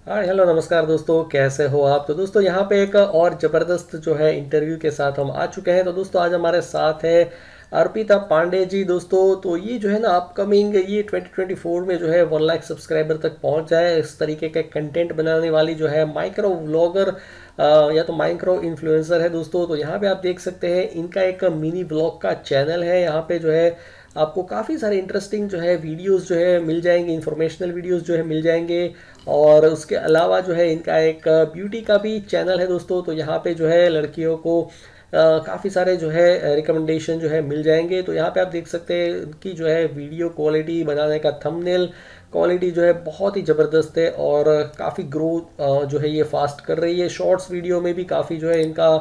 हाँ, हेलो नमस्कार दोस्तों, कैसे हो आप? तो दोस्तों यहाँ पे एक और ज़बरदस्त जो है इंटरव्यू के साथ हम आ चुके हैं। तो दोस्तों आज हमारे साथ है अर्पिता पांडे जी। दोस्तों तो ये जो है ना अपकमिंग ये 2024 में जो है 1 लाख सब्सक्राइबर तक पहुंच जाए इस तरीके का कंटेंट बनाने वाली जो है माइक्रो व्लॉगर या तो माइक्रो इन्फ्लुएंसर है दोस्तों। तो यहाँ पे आप देख सकते हैं इनका एक मिनी ब्लॉग का चैनल है। यहाँ पे जो है आपको काफ़ी सारे इंटरेस्टिंग जो है वीडियोस जो है मिल जाएंगे, इंफॉर्मेशनल वीडियोस जो है मिल जाएंगे। और उसके अलावा जो है इनका एक ब्यूटी का भी चैनल है दोस्तों। तो यहाँ पे जो है लड़कियों को काफ़ी सारे जो है रिकमेंडेशन जो है मिल जाएंगे। तो यहाँ पे आप देख सकते हैं इनकी जो है वीडियो क्वालिटी बनाने का थंबनेल क्वालिटी जो है बहुत ही ज़बरदस्त है और काफ़ी ग्रोथ जो है ये फास्ट कर रही है। शॉर्ट्स वीडियो में भी काफ़ी जो है इनका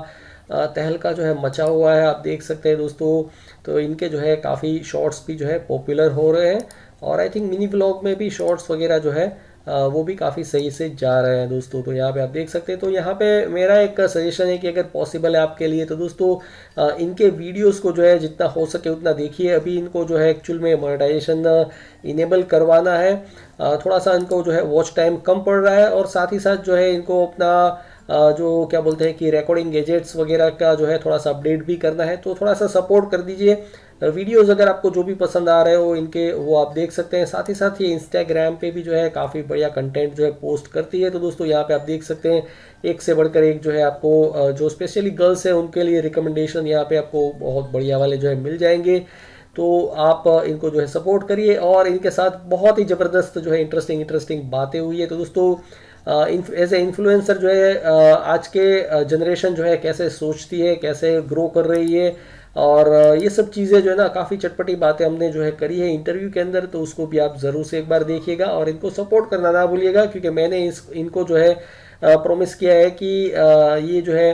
तहलका जो है मचा हुआ है, आप देख सकते हैं दोस्तों। तो इनके जो है काफ़ी शॉर्ट्स भी जो है पॉपुलर हो रहे हैं और आई थिंक मिनी ब्लॉग में भी शॉर्ट्स वगैरह जो है वो भी काफ़ी सही से जा रहे हैं दोस्तों। तो यहाँ पे आप देख सकते हैं। तो यहाँ पे मेरा एक सजेशन है कि अगर पॉसिबल है आपके लिए तो दोस्तों इनके वीडियोस को जो है जितना हो सके उतना देखिए। अभी इनको जो है एक्चुअल में मोनेटाइजेशन इनेबल करवाना है। थोड़ा सा इनको जो है वॉच टाइम कम पड़ रहा है और साथ ही साथ जो है इनको अपना जो क्या बोलते हैं कि रिकॉर्डिंग गैजेट्स वगैरह का जो है थोड़ा सा अपडेट भी करना है। तो थोड़ा सा सपोर्ट कर दीजिए। वीडियोस अगर आपको जो भी पसंद आ रहे हो इनके वो आप देख सकते हैं। साथ ही साथ ये इंस्टाग्राम पे भी जो है काफ़ी बढ़िया कंटेंट जो है पोस्ट करती है। तो दोस्तों यहाँ पे आप देख सकते हैं एक से बढ़कर एक जो है आपको जो स्पेशली गर्ल्स हैं उनके लिए रिकमेंडेशन यहाँ पे आपको बहुत बढ़िया वाले जो है मिल जाएंगे। तो आप इनको जो है सपोर्ट करिए और इनके साथ बहुत ही ज़बरदस्त जो है इंटरेस्टिंग इंटरेस्टिंग बातें हुई है। तो दोस्तों एज ए इन्फ्लुएंसर जो है आज के जनरेशन जो है कैसे सोचती है, कैसे ग्रो कर रही है और ये सब चीज़ें जो है ना काफ़ी चटपटी बातें हमने जो है करी है इंटरव्यू के अंदर। तो उसको भी आप ज़रूर से एक बार देखिएगा और इनको सपोर्ट करना ना भूलिएगा क्योंकि मैंने इनको जो है प्रॉमिस किया है कि ये जो है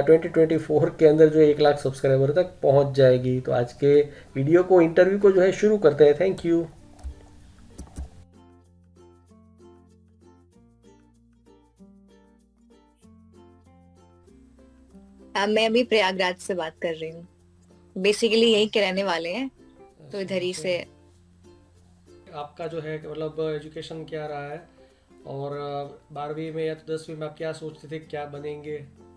2024 के अंदर जो है 1 लाख सब्सक्राइबर तक पहुंच जाएगी। तो आज के वीडियो को इंटरव्यू को जो है शुरू करते हैं। Thank you. मैं अभी प्रयागराज से बात कर रही हूँ। बेसिकली यहीं के रहने वाले हैं, तो अच्छा, इधर ही तो से। आपका जो है मतलब एजुकेशन क्या रहा है और 12वीं में या तो 10वीं में आप क्या सोचते थे क्या बनेंगे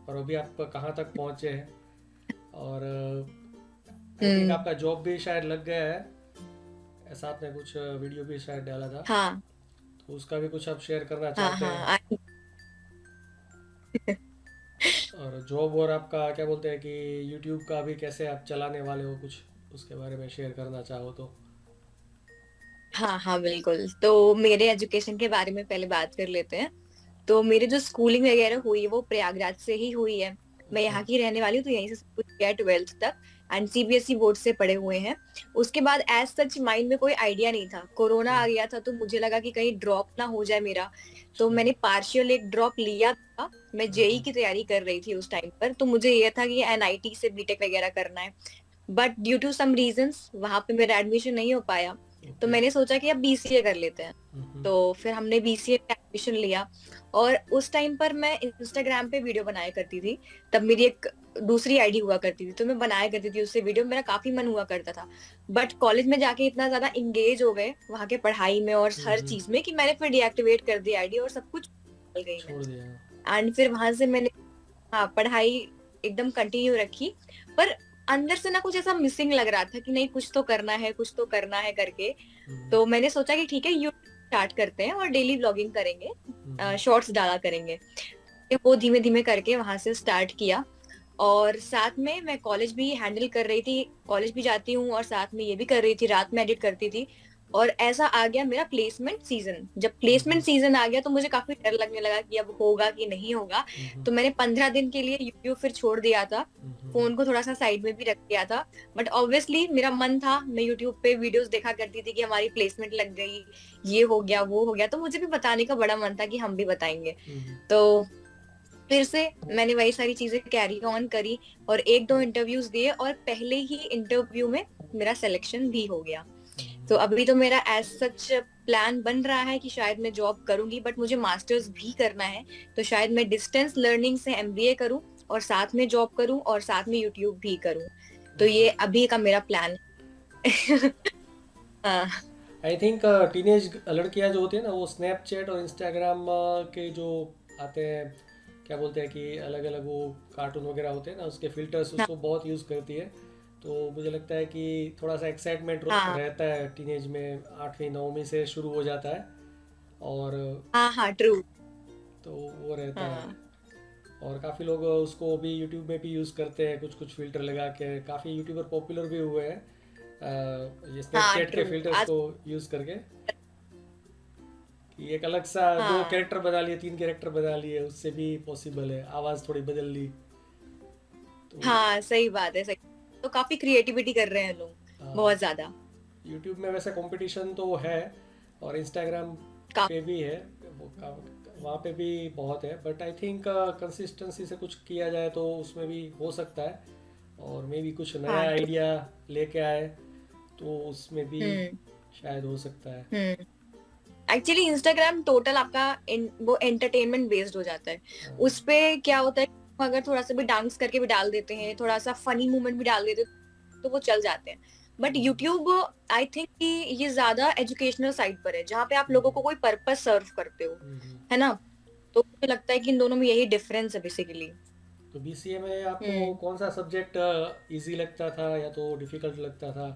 और अभी आप कहाँ तक पहुँचे हैं? और आई थिंक हम्म। आपका जॉब भी शायद लग गया है। ऐसा आपने कुछ वीडियो भी शायद डाला था, हाँ, तो उसका भी कुछ आप शेयर करना हाँ, चाहते हैं? हाँ। और जॉब और आपका क्या बोलते हैं कि यूट्यूब का भी कैसे आप चलाने वाले हो, कुछ उसके बारे में शेयर करना चाहो तो। हाँ, हाँ, बिल्कुल। तो मेरे एजुकेशन के बारे में पहले बात कर लेते हैं। तो मेरी जो स्कूलिंग वगैरह हुई है वो प्रयागराज से ही हुई है। मैं अच्छा। यहाँ की रहने वाली हूँ, तो यहीं से सब कुछ किया है 12th तक। एंड सीबीएसई बोर्ड से पढ़े हुए हैं। उसके बाद एज सच माइंड में कोई आइडिया नहीं था। कोरोना हम्म, आ गया था तो मुझे लगा कि कहीं ड्रॉप ना हो जाए मेरा। तो अच्छा। मैंने पार्शियल एक ड्रॉप लिया था। मैं जेई की तैयारी कर रही थी उस टाइम पर, तो मुझे ये था कि एनआईटी से बीटेक वगैरह करना है। But due to some reasons वहां पे मेरा एडमिशन नहीं हो पाया। तो ओके। मैंने सोचा कि अब बीसीए कर लेते हैं। हम्म, तो फिर हमने बीसीए में एडमिशन लिया। और उस टाइम पर मैं इंस्टाग्राम पे वीडियो बनाया करती थी। तब मेरी एक दूसरी आईडी हुआ करती थी, तो मैं बनाया करती थी उससे वीडियो, मेरा काफी मन हुआ करता था। बट कॉलेज में जाके इतना ज्यादा इंगेज हो गए वहां के पढ़ाई में और हर हम्म, चीज में कि मैंने फिर डीएक्टिवेट कर दी आईडी और सब कुछ भूल गई मैं। छोड़ दिया। एंड फिर वहां से मैंने, हाँ, पढ़ाई एकदम कंटिन्यू रखी। पर अंदर से ना कुछ ऐसा मिसिंग लग रहा था कि नहीं, कुछ तो करना है, कुछ तो करना है करके। हम्म, तो मैंने सोचा कि ठीक है, यूट्यूब स्टार्ट करते हैं और डेली ब्लॉगिंग हम्म, करेंगे, शॉर्ट्स डाला करेंगे। वो धीमे धीमे करके वहां से स्टार्ट किया। और साथ में मैं कॉलेज भी हैंडल कर रही थी, कॉलेज भी जाती हूँ और साथ में ये भी कर रही थी, रात में एडिट करती थी। और ऐसा आ गया मेरा प्लेसमेंट सीजन। जब हम्म, प्लेसमेंट सीजन आ गया तो मुझे काफी डर लगने लगा कि अब होगा कि नहीं होगा। हम्म, तो मैंने 15 दिन के लिए यूट्यूब फिर छोड़ दिया था। फोन को थोड़ा सा साइड में भी रख दिया था। बट ऑब्वियसली मेरा मन था, मैं यूट्यूब पे वीडियोस देखा करती थी कि हमारी प्लेसमेंट लग गई, ये हो गया, वो हो गया। तो मुझे भी बताने का बड़ा मन था कि हम भी बताएंगे। हम्म, तो फिर से मैंने वही सारी चीजें कैरी ऑन करी और एक दो इंटरव्यूज दिए और पहले ही इंटरव्यू में मेरा सिलेक्शन भी हो गया। तो अभी तो मेरा एज सच प्लान बन रहा है कि शायद मैं जॉब करूंगी, बट मुझे मास्टर्स भी करना है। तो शायद मैं डिस्टेंस लर्निंग से एमबीए करूं और साथ में जॉब करूं और साथ में यूट्यूब भी करूं। तो ये अभी का मेरा प्लान है। हाँ। आई थिंक टीनेज लड़कियां जो होती है ना, वो स्नैपचैट और इंस्टाग्राम के जो आते हैं, क्या बोलते हैं कि अलग अलग वो कार्टून वगैरह होते हैं ना, उसके फिल्टर्स हाँ उसको बहुत यूज़ करती है। तो मुझे लगता है कि थोड़ा सा एक्साइटमेंट हाँ रहता है टीनेज में, 8वीं 9वीं से शुरू हो जाता है। और हाँ हाँ ट्रू। तो वो रहता है। हाँ और काफ़ी लोग उसको भी यूट्यूब में भी यूज़ करते हैं, कुछ कुछ फ़िल्टर लगा के काफ़ी यूट्यूबर पॉपुलर भी हुए हैं ये हाँ स्नैपचैट के ट्रू फिल्टर्स आज। को यूज़ करके, कि एक अलग सा दो हाँ कैरेक्टर बना लिए, 3 कैरेक्टर बना लिए, उससे भी पॉसिबल है, आवाज़ थोड़ी बदल ली। तो हाँ सही बात है, सही। तो काफी क्रिएटिविटी कर रहे हैं लोग, बहुत ज्यादा। यूट्यूब में वैसे कंपटीशन तो है, और इंस्टाग्राम पे काफी। भी है, वो वहाँ पे भी बहुत है, बट आई थिंक कंसिस्टेंसी से कुछ किया जाए तो उसमें भी हो सकता है। और मे भी कुछ हाँ नया ट्रू। आइडिया लेके आए तो उसमें भी हम्म शायद हो सकता है। हम्म। एक्चुअली इंस्टाग्राम टोटल आपका वो एंटरटेनमेंट बेस्ड हो जाता है। हाँ। उस पे क्या होता है, अगर थोड़ा सा भी डांस करके भी डाल देते हैं, थोड़ा सा फनी मोमेंट भी डाल देते हैं, तो वो चल जाते हैं। बट यूट्यूब आई थिंक कि ये ज्यादा एजुकेशनल साइट पर है, जहाँ पे आप लोगों को कोई पर्पस सर्व करते हो, है ना। तो मुझे लगता है कि इन दोनों में यही डिफरेंस है बेसिकली। तो बीसीए में आपको हम्म। कौन सा सब्जेक्ट इजी लगता था या तो डिफिकल्ट लगता था,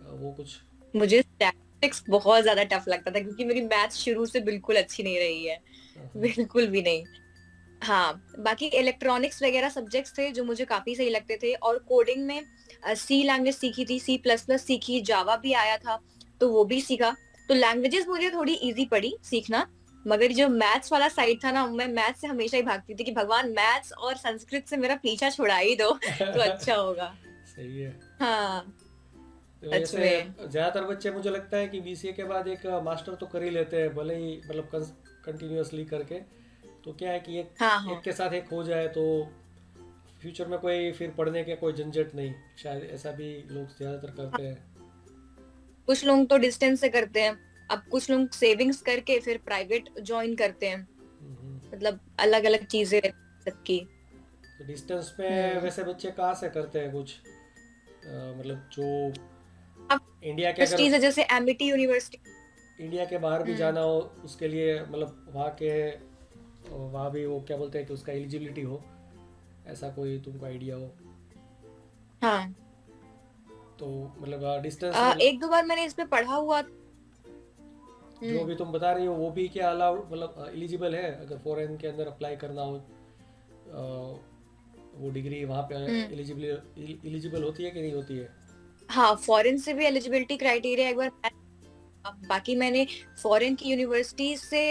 वो कुछ? मुझे स्टैटिस्टिक्स बहुत ज्यादा टफ लगता था, क्योंकि मेरी मैथ्स शुरू से बिल्कुल अच्छी नहीं रही है, बिल्कुल भी नहीं। हाँ, बाकी इलेक्ट्रॉनिक्स वगैरह सब्जेक्ट्स थे जो मुझे काफी सही लगते थे, और कोडिंग में सी लैंग्वेज सीखी थी, सी प्लस प्लस सीखी, जावा भी आया था, तो वो भी सीखा। तो लैंग्वेजेस मुझे थोड़ी इजी पड़ी सीखना। मगर जो मैथ्स वाला साइड था ना, मैं मैथ्स से हमेशा ही भागती थी कि भगवान मैथ्स और संस्कृत से मेरा पीछा छुड़ा ही दो तो अच्छा होगा। सही है। हाँ तो सच वैसे में। ज़्यादातर बच्चे मुझे लगता है कि बीसीए के बाद एक मास्टर तो कर ही लेते हैं, भले ही मतलब कंटिन्यूअसली करके। तो क्या है कि एक हाँ एक हाँ। के साथ एक हो जाए तो फ्यूचर में कोई फिर पढ़ने के कोई झंझट नहीं, शायद ऐसा भी लोग ज़्यादातर करते हैं। कुछ लोग तो डिस्टेंस से करते हैं, अब कुछ लोग सेविंग्स करके फिर प्राइवेट ज्वाइन करते हैं। हम्म। मतलब अलग अलग चीजें रहती हैं सबकी। तो डिस्टेंस में हम्म। वैसे बच्चे कहाँ से करते हैं कुछ, मतलब जो अब इंडिया के अगर यूनिवर्सिटीज है जैसे एमिटी यूनिवर्सिटी। इंडिया के बाहर भी हम्म। जाना हो उसके लिए, मतलब वहाँ भी वो क्या बोलते हैं कि उसका एलिजिबिलिटी हो, ऐसा कोई तुमको आइडिया हो? हाँ तो मतलब डिस्टेंस मतलब एक दो बार मैंने इस पे पढ़ा हुआ। जो हम्म भी तुम बता रही हो वो भी क्या अलाउड, मतलब एलिजिबल है अगर फॉरेन के अंदर अप्लाई करना हो, वो डिग्री वहाँ पे हम्म। एलिजिबल होती है कि नहीं होती है? हाँ, फॉरेन से भी एलिजिबिलिटी क्राइटेरिया एक बार बाकी मैंने फॉरेन की यूनिवर्सिटी से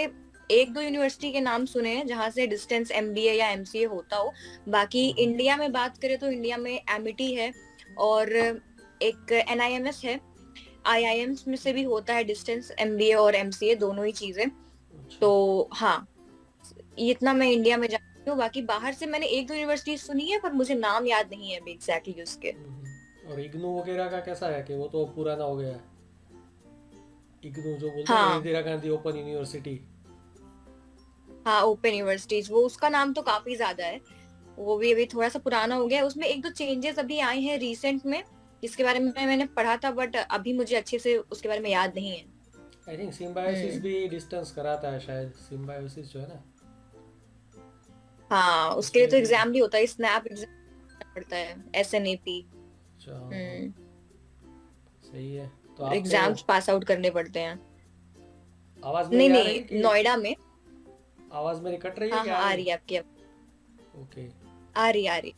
एक दो यूनिवर्सिटी के नाम सुने हैं जहां से डिस्टेंस एमबीए या एमसीए होता हो। बाकी हम्म। इंडिया में बात करें तो इंडिया में एमिटी है, और एक एनआईएमएस है। आईआईएम्स में से भी होता है डिस्टेंस एमबीए और एमसीए दोनों ही चीजें। अच्छा। तो हाँ, ये इतना मैं इंडिया में जानती हूँ। बाकी बाहर से मैंने एक दो यूनिवर्सिटी सुनी है, पर मुझे नाम याद नहीं है अभी एग्जैक्टली उसके। और इग्नू वगैरह का कैसा है, कि वो तो पुराना हो गया है? इग्नू जो बोलते हैं ना, हाँ इंदिरा गांधी ओपन यूनिवर्सिटी। हाँ, ओपन यूनिवर्सिटीज, वो उसका नाम तो काफी ज्यादा है। वो भी अभी थोड़ा सा पुराना हो गया है, उसमें एक दो चेंजेस अभी आए हैं रिसेंट में, जिसके बारे में मैंने पढ़ा था, बट अभी मुझे अच्छे से उसके बारे में याद नहीं है। आई थिंक सिम्बायोसिस हम्म। भी डिस्टेंस कराता है शायद, सिम्बायोसिस जो है ना, हाँ, उसके लिए उसमें तो भी। एग्जाम भी होता है, स्नैप एग्जाम पड़ता है, एसएनएपी। अच्छा, हाँ, हाँ, हम्म। सही है। तो आप तो एग्जाम्स पास आउट करने पड़ते हैं। आवाज़ मेरी नहीं आ रही है नहीं, कि नोएडा में। आवाज़ मेरी कट रही है हाँ कि हाँ, आ आ रही रही है? है आपकी ओके। आ रही आ रही।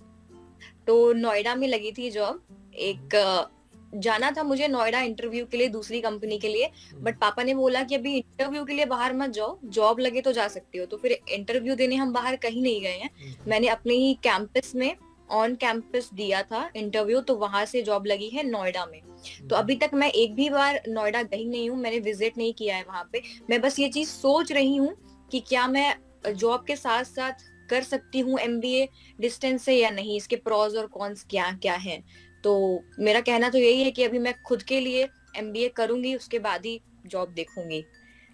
तो नोएडा में लगी थी जॉब, एक जाना था मुझे नोएडा इंटरव्यू के लिए दूसरी कंपनी के लिए। बट पापा ने बोला कि अभी इंटरव्यू के लिए बाहर मत जाओ, जॉब लगे तो जा सकती हो। तो फिर इंटरव्यू देने हम बाहर कहीं नहीं गए हैं, मैंने अपने ही कैंपस में ऑन कैंपस दिया था इंटरव्यू, तो वहां से जॉब लगी है नोएडा में। तो अभी तक मैं एक भी बार नोएडा गई नहीं हूँ, मैंने विजिट नहीं किया है वहां पे। मैं बस ये चीज सोच रही हूँ कि क्या मैं जॉब के साथ साथ कर सकती हूँ एमबीए डिस्टेंस से या नहीं, इसके प्रॉज और कॉन्स क्या क्या हैं। तो मेरा कहना तो यही है कि अभी मैं खुद के लिए एमबीए करूंगी, उसके बाद ही जॉब देखूंगी।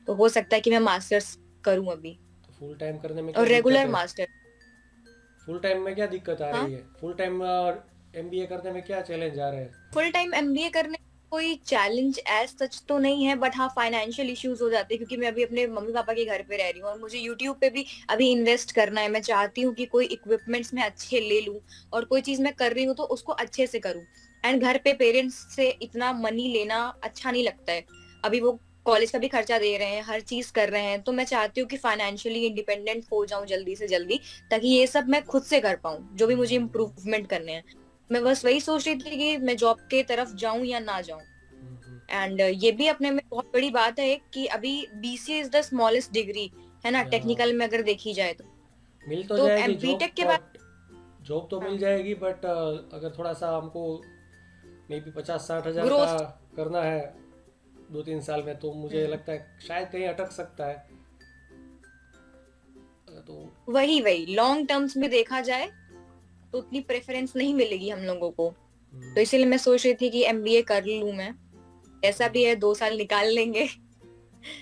तो हो सकता है कि मैं मास्टर्स करूं अभी, तो फुल टाइम करने में और क्या दिक्कत रेगुलर है? मास्टर। फुल टाइम में क्या दिक्कत आ हाँ, रही है? फुल टाइम और एमबीए करने में क्या चैलेंज आ रहे हैं? फुल टाइम एमबीए करने कोई चैलेंज एज सच तो नहीं है, बट हाँ फाइनेंशियल इश्यूज हो जाते हैं, क्योंकि मैं अभी अपने मम्मी पापा के घर पे रह रही हूँ और मुझे यूट्यूब पे भी अभी इन्वेस्ट करना है। मैं चाहती हूँ कि कोई इक्विपमेंट्स मैं अच्छे ले लूँ और कोई चीज मैं कर रही हूँ तो उसको अच्छे से करूँ। एंड घर पे पेरेंट्स से इतना मनी लेना अच्छा नहीं लगता है। अभी वो कॉलेज का भी खर्चा दे रहे हैं, हर चीज कर रहे हैं, तो मैं चाहती हूँ कि फाइनेंशियली इंडिपेंडेंट हो जाऊं जल्दी से जल्दी, ताकि ये सब मैं खुद से कर पाऊँ जो भी मुझे इम्प्रूवमेंट करने हैं। मैं बस वही सोच रही थी कि मैं जॉब के तरफ जाऊं या ना जाऊं। एंड ये भी अपने में बहुत बड़ी बात है कि अभी BCA is the smallest degree, है ना, टेक्निकल में अगर देखी जाए तो। मिल तो तो जाएगी जॉब, बीटेक के बाद, बट जॉब तो मिल हाँ, जाएगी, बट अगर थोड़ा सा हमको मे बी 50-60 हज़ार का ग्रोथ, करना है 2-3 साल में, तो मुझे लगता है शायद कहीं अटक सकता है। तो वही वही लॉन्ग टर्म्स में देखा जाए तो उतनी प्रेफरेंस नहीं मिलेगी हम लोगों को। तो इसीलिए मैं सोच रही थी कि एमबीए कर लूं मैं, ऐसा भी है 2 साल निकाल लेंगे।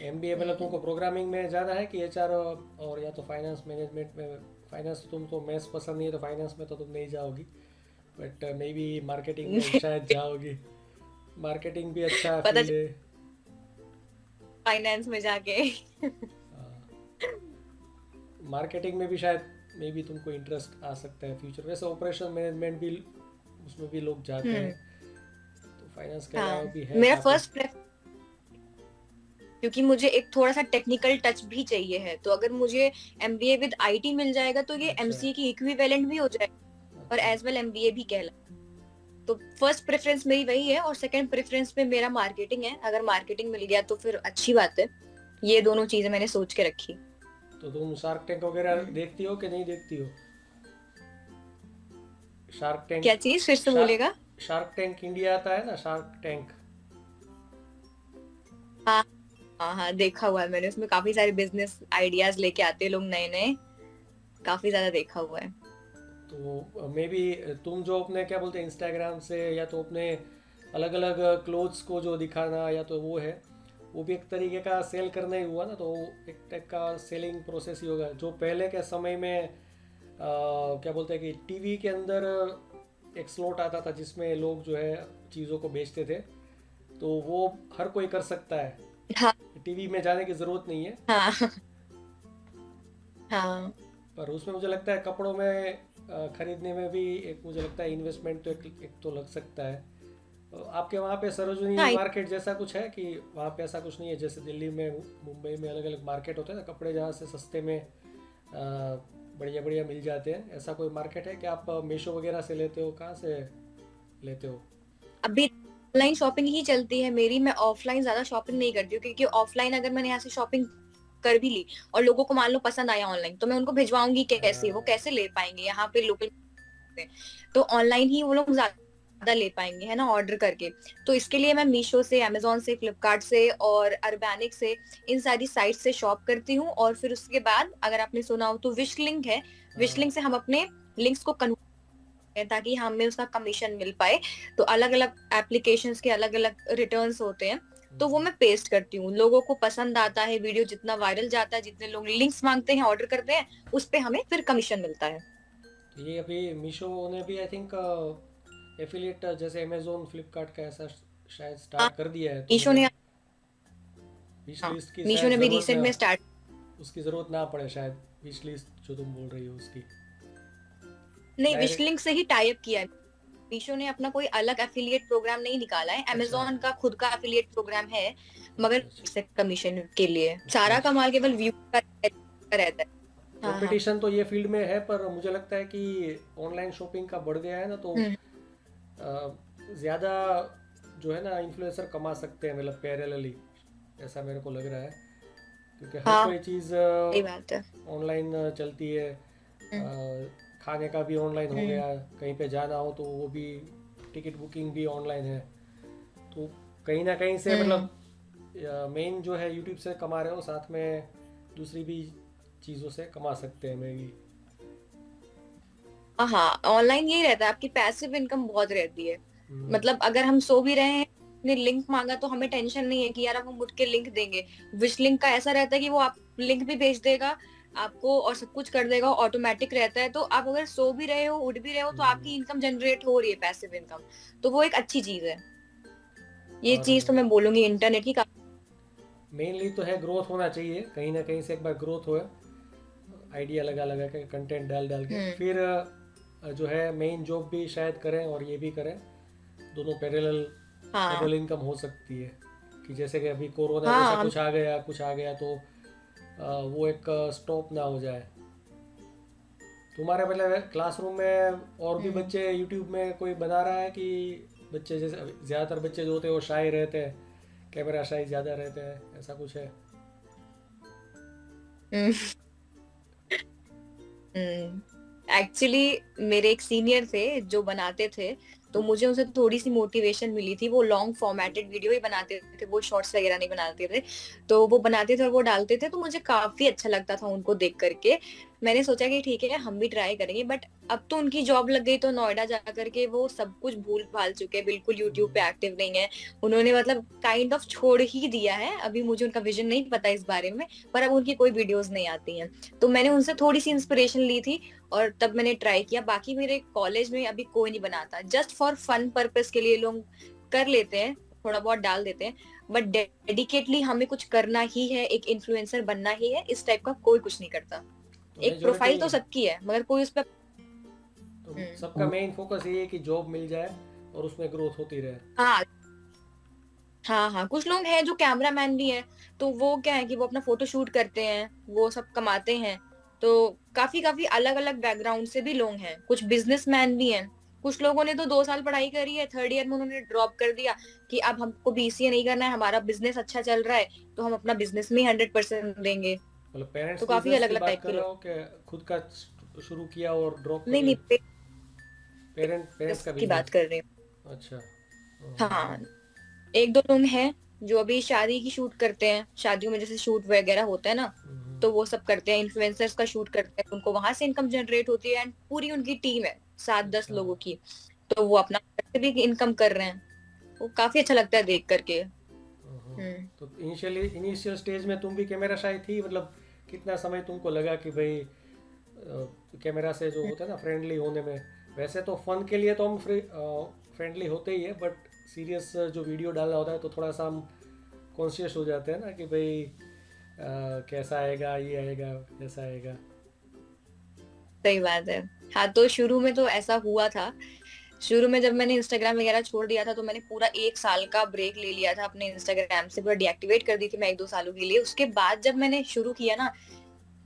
एमबीए मतलब तुमको प्रोग्रामिंग में ज़्यादा है कि एचआर और या तो फाइनेंस मैनेजमेंट में? फाइनेंस तो तुमको मैथ्स पसंद नहीं है, तो फाइनेंस में तो तुम नहीं जाओगी, बट मे बी मार्केटिंग में शायद जाओगी। मार्केटिंग भी अच्छा पता फील्ड चल है। फाइनेंस में जाके। मार्केटिंग में भी शायद मे बी तुमको इंटरेस्ट आ सकता है फ्यूचर। वैसे ऑपरेशन मैनेजमेंट भी, उसमें भी लोग जाते हैं, हम्म। तो फाइनेंस के हाँ, अलावा भी है मेरा काफ़ी। फर्स्ट, क्योंकि मुझे एक थोड़ा सा टेक्निकल टच भी चाहिए है, तो अगर मुझे एमबीए विद आईटी मिल जाएगा तो ये अच्छा एमसीए की इक्विवेलेंट भी हो जाएगा और अच्छा। एज वेल एमबीए भी कहला। तो फर्स्ट प्रेफरेंस मेरी वही है और सेकंड प्रेफरेंस में मेरा मार्केटिंग है। अगर मार्केटिंग मिल गया तो फिर अच्छी बात है। ये दोनों चीजें मैंने सोच के रखी। तो तुम शार्क टैंक वगैरह हम्म। देखती हो कि नहीं देखती हो? शार्क क्या टैंक। चीज फिर से शार्क बोलेगा? शार्क टैंक इंडिया आता है ना, शार्क टैंक। हाँ हाँ हाँ, देखा हुआ है मैंने। उसमें काफी सारे बिजनेस आइडियाज लेके आते हैं लोग नए नए, काफी ज्यादा देखा हुआ है। तो मे बी तुम जो अपने क्या बोलते हैं इंस्टाग्राम से, या तो अपने अलग अलग क्लोथ्स को जो दिखाना, या तो वो है, वो भी एक तरीके का सेल करना ही हुआ ना, तो वो एक टाइप का सेलिंग प्रोसेस ही होगा। जो पहले के समय में क्या बोलते हैं कि टीवी के अंदर एक स्लॉट आता था जिसमें लोग जो है चीज़ों को बेचते थे, तो वो हर कोई कर सकता है, हाँ टीवी में जाने की ज़रूरत नहीं है। हाँ हाँ पर उसमें मुझे लगता है कपड़ों में खरीदने में भी एक, मुझे लगता है इन्वेस्टमेंट तो एक तो लग सकता है। तो आपके वहाँ पे सरोजनी हाँ। मार्केट जैसा कुछ है कि वहाँ पे ऐसा कुछ नहीं है? जैसे दिल्ली में, मुंबई में अलग अलग मार्केट होते हैं ना कपड़े, जहाँ से सस्ते में बढ़िया बढ़िया मिल जाते हैं, ऐसा कोई मार्केट है कि आप मीशो वगैरह से लेते हो? कहाँ से लेते हो? अभी ऑनलाइन शॉपिंग ही चलती है मेरी। मैं ऑफलाइन ज्यादा शॉपिंग नहीं करती हूँ, क्योंकि ऑफलाइन अगर मैंने यहाँ से शॉपिंग कर भी ली और लोगों को मान लो पसंद आया ऑनलाइन, तो मैं उनको भिजवाऊंगी कैसे, वो कैसे ले पाएंगे यहाँ पे लोकल में। तो ऑनलाइन ही वो लोग ज्यादा ले पाएंगे, है ना, ऑर्डर करके। तो इसके लिए मैं मीशो से, अमेजोन से, फ्लिपकार्ट से और अर्बैनिक से, इन सारी साइट से शॉप करती हूँ। और फिर उसके बाद अगर आपने सुना हो तो विश लिंक है, विश लिंक से हम अपने लिंक्स को है ताकि हमें उसका कमीशन मिल पाए। तो अलग अलग एप्लीकेशंस के अलग अलग रिटर्न्स होते हैं, तो वो मैं पेस्ट करती हूँ। लोगों को पसंद आता है, वीडियो जितना वायरल जाता है, जितने लोग लिंक्स मांगते हैं, ऑर्डर करते हैं, उस पे हमें फिर कमीशन मिलता है। तो ये अभी मीशो ने भी आई थिंक एफिलिएट जैसे अमेजोन फ्लिपकार्ट का ऐसा शायद हाँ, स्टार्ट कर दिया है, तो मीशो मतलब ने, विश हाँ, लिस्ट की मीशो शायद ने भी ज़रूरत रिसेंट ना, में स्टार्ट, उसकी ज़रूरत ना पड़े शायद, विश लिस्ट जो तुम बोल रही हो उसकी नहीं, विश डायरेक्ट। लिंक से ही टाई अप किया है। मीशो ने अपना कोई अलग एफिलिएट प्रोग्राम नहीं निकाला है, अच्छा अमेजोन का खुद का एफिलिएट प्रोग्राम है, अच्छा मगर अच्छा कमीशन के लिए अच्छा सारा अच्छा। कमाल केवल व्यू का रहता है। हाँ हाँ। कंपटीशन तो ये फील्ड में है, पर मुझे लगता है कि ऑनलाइन शॉपिंग का बढ़ गया है ना, तो हम्म। ज़्यादा जो है ना इन्फ्लुएंसर कमा सकते हैं, मतलब पैरेलली, ऐसा मेरे को लग रहा है। क्योंकि हर हाँ, कोई चीज़ सही बात है। ऑनलाइन चलती है। हम्म। खाने का भी ऑनलाइन हो हम्म। गया, कहीं पे जाना हो तो वो भी, टिकट बुकिंग भी ऑनलाइन है। तो कहीं ना कहीं से हम्म। मतलब मेन जो है यूट्यूब से कमा रहे हो, साथ में दूसरी भी चीज़ों से कमा सकते हैं मे बी। हाँ, ऑनलाइन यही रहता है, आपकी पैसिव इनकम बहुत रहती है। मतलब अगर हम सो भी रहे हैं, ने लिंक मांगा तो हमें टेंशन नहीं है कि यार अब हम उठ के लिंक देंगे। विश लिंक का ऐसा रहता है कि वो आप लिंक भी भेज देगा आपको और सब कुछ कर देगा, ऑटोमेटिक रहता है। तो आप अगर सो भी रहे हो, उठ भी रहे हो, तो आपकी इनकम जनरेट हो रही है, पैसिव इनकम। तो वो एक अच्छी चीज है। ये और चीज तो मैं बोलूंगी इंटरनेट की मेनली तो है ग्रोथ होना चाहिए, कहीं ना कहीं से एक बार ग्रोथ हो, आइडिया लगा लगा के कंटेंट डाल डाल के हम्म। फिर जो है मेन जॉब भी शायद करें और ये भी करें, दोनों पैरेलल हाँ डबल इनकम हो सकती है। कि जैसे कि अभी कोरोना जैसा हाँ हम। कुछ आ गया तो वो एक स्टॉप ना हो जाए। तुम्हारे पहले क्लासरूम में और भी हम्म। बच्चे यूट्यूब में कोई बना रहा है कि बच्चे जैसे ज़्यादातर बच्चे जो होते हैं वो शाय रहते हैं, कैमरा शाय ज़्यादा रहते हैं, ऐसा कुछ है? एक्चुअली मेरे एक सीनियर थे जो बनाते थे, तो मुझे उनसे थोड़ी सी मोटिवेशन मिली थी। वो लॉन्ग फॉर्मेटेड वीडियो ही बनाते थे, वो शॉर्ट्स वगैरह नहीं बनाते थे। तो वो बनाते थे और वो डालते थे, तो मुझे काफी अच्छा लगता था उनको देख करके। मैंने सोचा कि ठीक है हम भी ट्राई करेंगे, बट अब तो उनकी जॉब लग गई, तो नोएडा जा करके वो सब कुछ भूल भाल चुके हैं, बिल्कुल यूट्यूब पे एक्टिव नहीं है। उन्होंने मतलब काइंड ऑफ छोड़ ही दिया है। अभी मुझे उनका विजन नहीं पता इस बारे में, पर अब उनकी कोई वीडियोस नहीं आती हैं। तो मैंने उनसे थोड़ी सी इंस्पिरेशन ली थी और तब मैंने ट्राई किया। बाकी मेरे कॉलेज में अभी कोई नहीं बनाता, जस्ट फॉर फन पर्पस के लिए लोग कर लेते हैं, थोड़ा बहुत डाल देते हैं। बट डेडिकेटली हमें कुछ करना ही है, एक इन्फ्लुएंसर बनना ही है, इस टाइप का कोई कुछ नहीं करता। तो एक मेजोरिटी, प्रोफाइल तो सबकी है, मगर कोई उस पर। तो सबका मेन फोकस ये है कि जॉब मिल जाए और उसमें ग्रोथ होती रहे। हाँ हाँ हाँ, कुछ लोग हैं जो कैमरा मैन भी हैं, तो वो क्या है कि वो अपना फोटो शूट करते हैं, वो सब कमाते हैं। तो काफी काफी अलग अलग बैकग्राउंड से भी लोग हैं, कुछ बिजनेसमैन भी हैं। कुछ लोगों ने तो 2 साल पढ़ाई करी है, थर्ड ईयर में उन्होंने ड्रॉप कर दिया कि अब हमको बीसीए नहीं करना है, हमारा बिजनेस अच्छा चल रहा है, तो हम अपना बिजनेस में 100% देंगे। मतलब तो पेरेंट्स काफी बिजनेस अलग की अलग बात टाइप कर के रहे लोग। हो कि खुद का शुरू किया और ड्रॉप कर नहीं लिया? नहीं, पेरेंट्स का की बात बिजनेस। कर रही अच्छा। हूँ। हाँ, एक दो लोग हैं जो अभी शादी की शूट करते हैं, शादियों में जैसे शूट वगैरह होता है ना, तो वो सब करते हैं, इन्फ्लुएंसर्स का शूट करते हैं, उनको वहां से इनकम जनरेट होती है। एंड पूरी उनकी टीम है 7-10 अच्छा। लोगों की, तो वो अपना से भी इनकम कर रहे हैं। वो काफी अच्छा लगता है देख करके। हम्म। तो इनिशियल स्टेज में तुम भी कैमरा शाय थी, मतलब कितना समय तुमको लगा कि भाई कैमरा से जो होता है ना फ्रेंडली होने में? वैसे तो फन के लिए तो हम फ्रेंडली होते ही है, बट सीरियस जो वीडियो डालना होता है तो थोड़ा सा हम कॉन्शियस हो जाते हैं ना कि भाई कैसा आएगा, ये आएगा, कैसा आएगा। सही बात है। हाँ, तो शुरू में तो ऐसा हुआ था। शुरू में जब मैंने इंस्टाग्राम वगैरह छोड़ दिया था, तो मैंने पूरा 1 साल का ब्रेक ले लिया था अपने इंस्टाग्राम से, पूरा डीएक्टिवेट कर दी थी मैं 1-2 सालों के लिए। उसके बाद जब मैंने शुरू किया ना,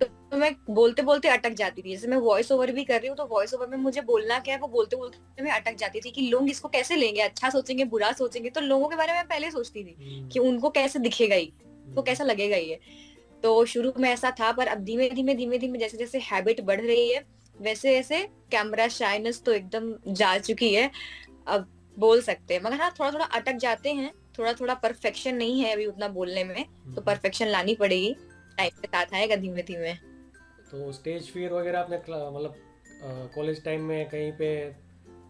तो मैं बोलते बोलते अटक जाती थी। जैसे मैं वॉइस ओवर भी कर रही हूँ, तो वॉइस ओवर में मुझे बोलना क्या है वो बोलते बोलते मैं अटक जाती थी कि लोग इसको कैसे लेंगे, अच्छा सोचेंगे बुरा सोचेंगे। तो लोगों के बारे में पहले सोचती थी हम्म, कि उनको कैसे दिखेगा ये, तो कैसा लगेगा ये। तो शुरू में ऐसा था, पर अब धीमे धीमे जैसे जैसे हैबिट बढ़ रही है, वैसे वैसे कैमरा शाइनेस तो एकदम जा चुकी है। अब बोल सकते हैं, मगर हाँ थोड़ा थोड़ा अटक जाते हैं, थोड़ा थोड़ा परफेक्शन नहीं है अभी उतना बोलने में। तो परफेक्शन लानी पड़ेगी, टाइम के साथ आएगा धीमे धीमे। तो स्टेज फियर वगैरह आपने मतलब कॉलेज टाइम में कहीं पे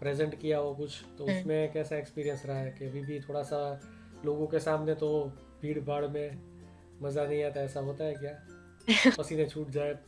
प्रेजेंट किया हो कुछ, तो हम्म। उसमें कैसा एक्सपीरियंस रहा है? कि अभी भी थोड़ा सा लोगों के सामने तो भीड़ भाड़ में मज़ा नहीं आता, ऐसा होता है क्या? पसीने छूट जाए?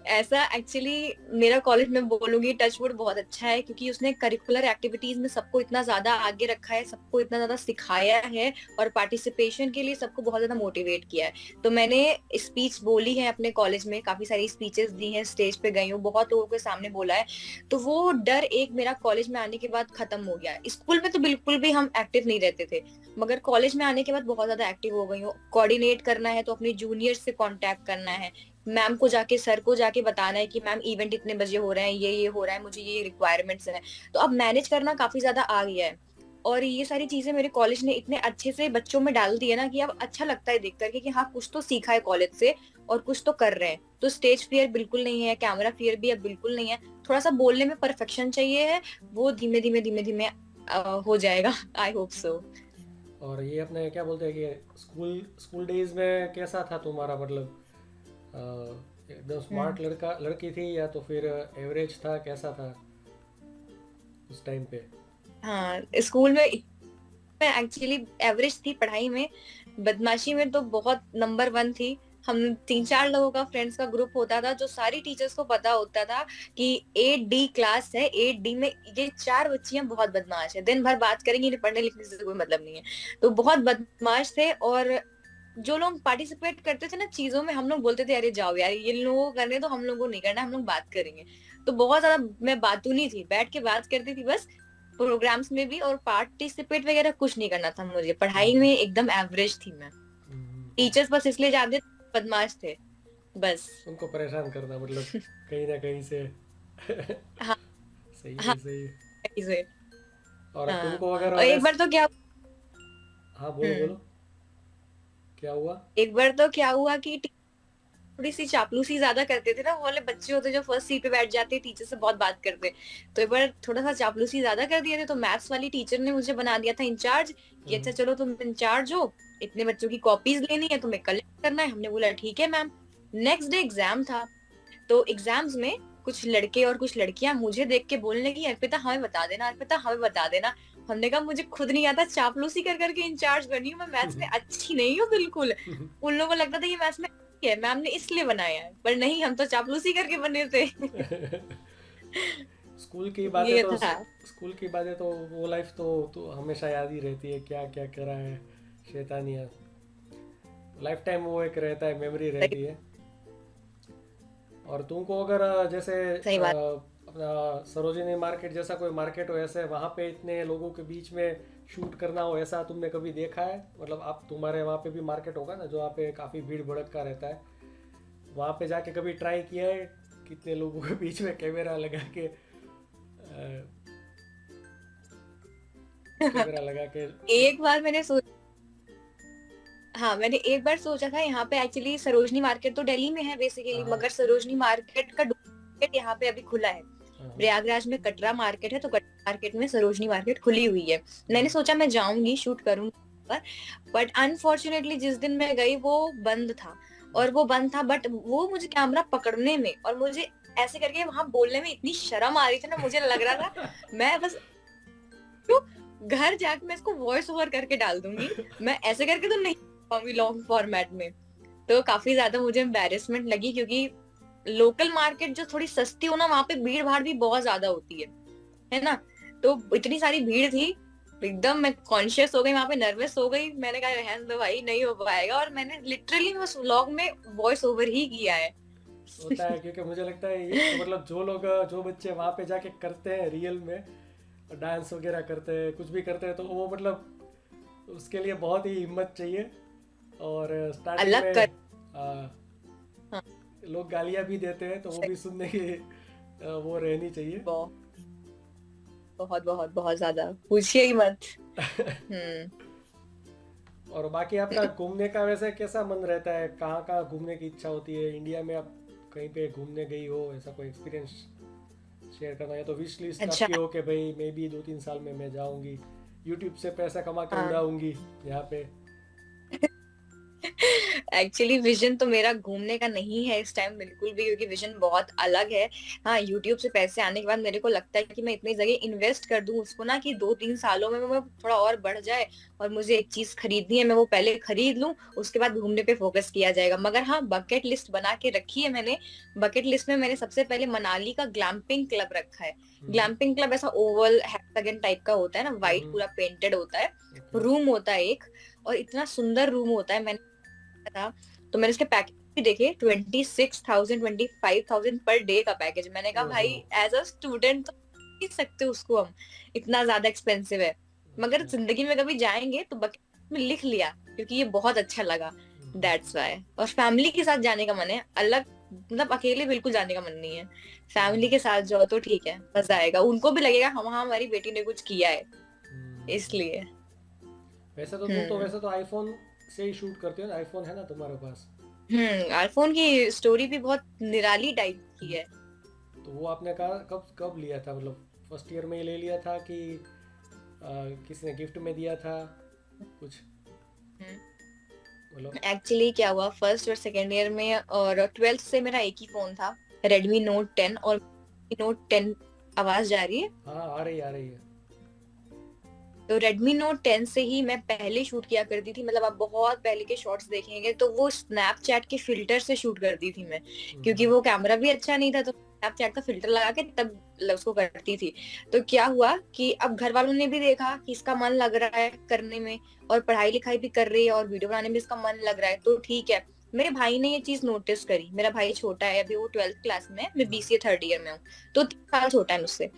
ऐसा एक्चुअली मेरा कॉलेज में बोलूंगी टचवुड बहुत अच्छा है, क्योंकि उसने करिकुलर एक्टिविटीज में सबको इतना ज्यादा आगे रखा है, सबको इतना ज्यादा सिखाया है, और पार्टिसिपेशन के लिए सबको बहुत ज्यादा मोटिवेट किया है। तो मैंने स्पीच बोली है अपने कॉलेज में, काफी सारी स्पीचेस दी हैं, स्टेज पे गई हूँ, बहुत लोगों के सामने बोला है। तो वो डर एक मेरा कॉलेज में आने के बाद खत्म हो गया है। स्कूल में तो बिल्कुल भी हम एक्टिव नहीं रहते थे, मगर कॉलेज में आने के बाद बहुत ज्यादा एक्टिव हो गई हूँ। कोऑर्डिनेट करना है तो अपने जूनियर से कांटेक्ट करना है, मैम को जाके सर को जाके बताना है कि मैम इवेंट इतने बजे हो रहे हैं, ये हो रहा है, मुझे ये रिक्वायरमेंट्स हैं। तो अब मैनेज करना काफी ज्यादा आ गया है। और ये सारी चीजें मेरे कॉलेज ने इतने अच्छे से बच्चों में डाल दी है ना, कि अब अच्छा लगता है देख करके कि हाँ कुछ तो सीखा है कॉलेज से, और कुछ तो कर रहे हैं। तो स्टेज फियर बिल्कुल नहीं है, कैमरा फियर भी अब बिल्कुल नहीं है। थोड़ा सा बोलने में परफेक्शन चाहिए है, वो धीमे धीमे हो जाएगा। I hope so. और ये अपने क्या बोलते हैं कि स्कूल स्कूल डेज में कैसा था तुम्हारा, मतलब एकदम स्मार्ट लड़का लड़की थी या तो फिर एवरेज था, कैसा था उस टाइम पे? हाँ, स्कूल में मैं एक्चुअली एवरेज थी पढ़ाई में, बदमाशी में तो बहुत नंबर 1 थी। हम 3-4 लोगों का फ्रेंड्स का ग्रुप होता था, जो सारी टीचर्स को पता होता था कि 8D क्लास है, 8D में ये 4 बच्चियां बहुत बदमाश है, दिन भर बात करेंगी, इन्हें पढ़ने लिखने से कोई मतलब नहीं है। तो बहुत बदमाश थे, और जो लोग पार्टिसिपेट करते थे ना चीजों में, हम लोग बोलते थे अरे जाओ यार, ये लोगों को करने तो हम लोग को नहीं करना, हम लोग बात करेंगे। तो बहुत ज्यादा मैं बातूनी थी, बैठ के बात करती थी बस, प्रोग्राम्स में भी, और पार्टिसिपेट वगैरह कुछ नहीं करना था मुझे। पढ़ाई में एकदम एवरेज थी मैं। टीचर्स बस इसलिए जानते थे बदमाश थे, बस। उनको परेशान करना मतलब कहीं ना कहीं से। हाँ। सही हाँ, है, सही है। ऐसे। और हाँ, तुमको अगर और एक बार वैस तो क्या। हाँ, बोलो हम्म। बोलो, क्या हुआ? एक बार तो क्या हुआ कि थोड़ी सी चापलूसी ज्यादा करते थे ना, वो वाले बच्चे होते जो फर्स्ट सीट पे बैठ जाते, टीचर से बहुत बात करते। तो एक बार थोड़ा सा चापलूसी ज्यादा कर दिए थे, तो मैथ्स वाली टीचर ने मुझे बना दिया था इंचार्ज, कि हम्म, अच्छा चलो तुम इंचार्ज हो, इतने बच्चों की कॉपीज लेनी है, तुम्हें कलेक्ट करना है। हमने बोला ठीक है मैम। नेक्स्ट डे एग्जाम था, तो एग्जाम्स में कुछ लड़के और कुछ लड़कियां मुझे देख के बोलने लगी, अर्पिता हमें बता देना, अर्पिता हमें बता देना। हमने कहा मुझे खुद नहीं आता, चापलूसी कर करके इंचार्ज बनी हूँ मैं, मैथ्स में अच्छी नहीं हूँ बिल्कुल। उन लोगों को लगता था ये मैथ्स में अच्छी है, मैम ने इसलिए बनाया है, पर नहीं, हम तो चापलूसी करके बने थे। स्कूल की बातें ये तो था। स्कूल की बातें तो वो लाइफ तो हमेशा याद ही रहती है, क्या क्या करा है शैतानियाँ। लाइफ टाइम वो एक रहता है, मेमोरी सही, रहती है। और तुमको अगर जैसे सही बात। अपना सरोजिनी मार्केट जैसा कोई मार्केट हो, ऐसे वहाँ पे इतने लोगों के बीच में शूट करना हो, ऐसा तुमने कभी देखा है? मतलब आप तुम्हारे वहाँ पे भी मार्केट होगा ना, जो वहाँ पे काफ़ी भीड़ भड़क का रहता है, वहाँ पे जाके कभी ट्राई किया है कितने लोगों के बीच में कैमरा लगा के कैमरा लगा के एक बार मैंने हाँ, मैंने एक बार सोचा था, यहाँ पे एक्चुअली सरोजनी मार्केट तो दिल्ली में है बेसिकली, हाँ मगर सरोजनी मार्केट का डुप्लीकेट यहाँ पे अभी खुला है। हाँ हाँ, प्रयागराज में कटरा मार्केट है, तो कटरा मार्केट में सरोजनी मार्केट खुली हुई है। मैंने सोचा मैं जाऊंगी, शूट करूंगी, बट अनफॉर्चुनेटली जिस दिन मैं गई वो बंद था। और वो बंद था, बट वो मुझे कैमरा पकड़ने में और मुझे ऐसे करके वहां बोलने में इतनी शर्म आ रही थी ना, मुझे लग रहा था मैं बस घर जाके मैं इसको वॉइस ओवर करके डाल दूंगी, मैं ऐसे करके तो नहीं पाऊंगी लॉन्ग फॉर्मेट में। तो काफी ज्यादा मुझे एम्बेरसमेंट लगी, क्योंकि लोकल मार्केट जो थोड़ी सस्ती हो ना, वहां पे भीड़ भाड़ भी बहुत ज्यादा होती है ना। तो इतनी सारी भीड़ थी, एकदम मैं कॉन्शियस हो गई वहां पे, नर्वस हो गई, मैंने कहा रहने दो भाई, नहीं हो पाएगा, और मैंने लिटरली उस व्लॉग में वॉइस ओवर ही किया है। होता है, क्योंकि मुझे लगता है ये मतलब जो लोग जो बच्चे वहाँ पे जाके करते हैं रियल में, डांस वगैरह करते हैं, कुछ भी करते हैं, तो वो मतलब उसके लिए बहुत ही हिम्मत चाहिए। और स्टार्टिंग अलग में कर। आ, हाँ, लोग गालियाँ भी देते हैं, तो वो सही। भी सुनने की वो रहनी चाहिए। बहुत बहुत बहुत बहुत ज्यादा, पूछिए ही मत। हम्म। और बाकी आपका घूमने का वैसे कैसा मन रहता है? कहाँ कहाँ घूमने की इच्छा होती है इंडिया में? आप कहीं पे घूमने गई हो, ऐसा कोई एक्सपीरियंस शेयर करना, या तो विश लिस्ट अच्छा। आपकी हो कि भाई मे बी 2-3 साल में मैं जाऊंगी, यूट्यूब से पैसा कमा के हाँ, उड़ाऊंगी यहाँ पे। एक्चुअली विजन तो मेरा घूमने का नहीं है इस टाइम बिल्कुल भी, क्योंकि विजन बहुत अलग है। हाँ, यूट्यूब से पैसे आने के बाद मेरे को लगता है कि मैं इतनी जगह इन्वेस्ट कर दूं उसको ना, कि 2-3 सालों में वो थोड़ा और बढ़ जाए, और मुझे एक चीज खरीदनी है, मैं वो पहले खरीद लूं, उसके बाद घूमने पे फोकस किया जाएगा। मगर हाँ, बकेट लिस्ट बना के रखी है मैंने। बकेट लिस्ट में मैंने सबसे पहले मनाली का ग्लैम्पिंग क्लब रखा है। हम्म ग्लैम्पिंग क्लब ऐसा ओवल हेक्सागन टाइप का होता है ना, व्हाइट हम्म, पूरा पेंटेड होता है, ओके। रूम होता है एक, और इतना सुंदर रूम होता है। मैंने था, तो मैंने उसके पैकेज भी देखे, 26,000 25,000 पर डे का पैकेज। मैंने कहा भाई, ओहो, एज अ स्टूडेंट तो नहीं सकते उसको हम, इतना ज्यादा एक्सपेंसिव है। मगर अच्छा। जिंदगी में कभी जाएंगे तो बकेट में लिख लिया, क्योंकि ये बहुत अच्छा लगा। That's why. और फैमिली के साथ जाने का मन है, अलग मतलब अकेले बिल्कुल जाने का मन नहीं है। फैमिली के साथ जाओ तो ठीक है, मजा आएगा, उनको भी लगेगा हम, हाँ हमारी बेटी ने कुछ किया है, इसलिए। वैसे तो तुम तो हम्म। वैसे तो आईफोन से ही शूट करते हो ना, आईफोन है ना तुम्हारे पास? आईफोन की स्टोरी भी बहुत निराली टाइप की है। तो वो आपने कहा कब कब लिया था? मतलब फर्स्ट ईयर में ही ले लिया था कि किसी ने गिफ्ट में दिया था कुछ, मतलब? एक्चुअली क्या हुआ, फर्स्ट और सेकेंड ईयर में और ट्वेल्थ से मेरा एक ही फोन था, Redmi Note 10। और Note 10, आवाज जा रही है? हाँ, आ रही है, आ रही है। तो Redmi Note 10 से ही मैं पहले शूट किया करती थी, मतलब आप बहुत पहले के शॉट्स देखेंगे तो वो स्नैपचैट के फिल्टर से शूट करती थी मैं, क्योंकि वो कैमरा भी अच्छा नहीं था, तो स्नैपचैट का फिल्टर लगा के तब उसको करती थी। तो क्या हुआ कि अब घर वालों ने भी देखा कि इसका मन लग रहा है करने में, और पढ़ाई लिखाई भी कर रही है और वीडियो बनाने में इसका मन लग रहा है, तो ठीक है। मेरे भाई ने ये चीज नोटिस करी, मेरा भाई छोटा है अभी, वो 12th क्लास में है, मैं BCA थर्ड ईयर में हूँ, तो 3 साल छोटा है मुझसे।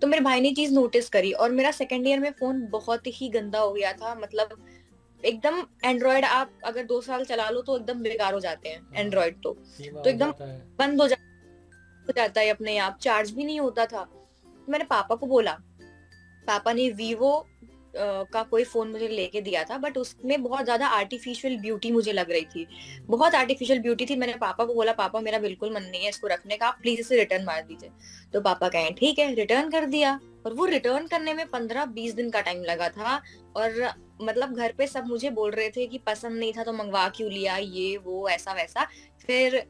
तो मेरे भाई ने चीज नोटिस करी, और मेरा सेकंड ईयर में फोन बहुत ही गंदा हो गया था, मतलब एकदम एंड्रॉयड आप अगर 2 साल चला लो तो एकदम बेकार हो जाते हैं एंड्रॉयड धीमा तो हो एकदम जाता है। बंद हो जाता है अपने आप, चार्ज भी नहीं होता था। तो मैंने पापा को बोला, पापा ने वीवो का कोई फोन मुझे लेके दिया था, बट उसमें बहुत ज्यादा आर्टिफिशियल ब्यूटी मुझे लग रही थी, बहुत आर्टिफिशियल ब्यूटी थी। मैंने पापा को बोला, पापा मेरा बिल्कुल मन नहीं है इसको रखने का, आप प्लीज इसे रिटर्न मार दीजिए। तो पापा कहे ठीक है, रिटर्न कर दिया। और वो रिटर्न करने में 15-20 दिन का टाइम लगा था। और मतलब घर पे सब मुझे बोल रहे थे कि पसंद नहीं था तो मंगवा क्यों लिया, ये वो ऐसा वैसा। फिर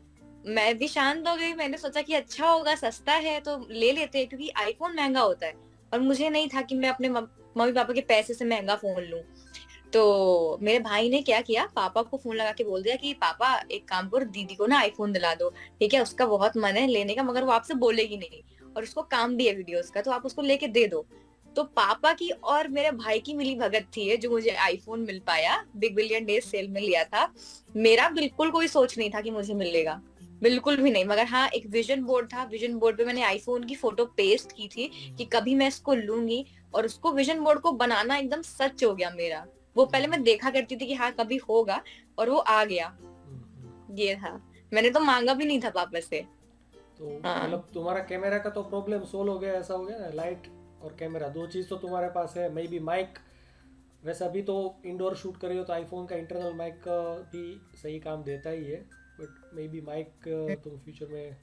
मैं भी शांत हो गई, मैंने सोचा कि अच्छा होगा, सस्ता है तो ले लेते हैं, क्योंकि आईफोन महंगा होता है, और मुझे नहीं था कि मैं अपने मम्मी पापा के पैसे से महंगा फोन लूं। तो मेरे भाई ने क्या किया, पापा को फोन लगा के बोल दिया कि पापा एक काम करो, दीदी को ना आईफोन दिला दो, ठीक है, उसका बहुत मन है लेने का, मगर वो आपसे बोलेगी नहीं, और उसको काम भी है वीडियोस का, तो आप उसको लेके दे दो। तो पापा की और मेरे भाई की मिली भगत थी ये, जो मुझे आईफोन मिल पाया, बिग बिलियन डेज सेल में लिया था। मेरा बिल्कुल कोई सोच नहीं था कि मुझे मिलेगा, बिल्कुल भी नहीं। मगर हाँ, एक विजन बोर्ड था, विजन बोर्ड पे मैंने आईफोन की फोटो पेस्ट की थी कि कभी मैं इसको लूंगी, और उसको विजन बोर्ड को बनाना एकदम सच हो गया मेरा। वो पहले मैं देखा करती थी कि हाँ कभी होगा, और वो आ गया। ये था, मैंने तो मांगा भी नहीं था पापा से। तो हाँ। मतलब तुम्हारा कैमरा का तो प्रॉब्लम सोल्व हो गया, ऐसा हो गया ना, लाइट और कैमरा दो चीज़ तो तुम्हारे पास है, मे बी माइक। वैसे अभी तो इंडोर शूट कर रही हो तो आईफोन का इंटरनल माइक भी सही काम देता ही है, बट मे बी माइक तुम फ्यूचर में।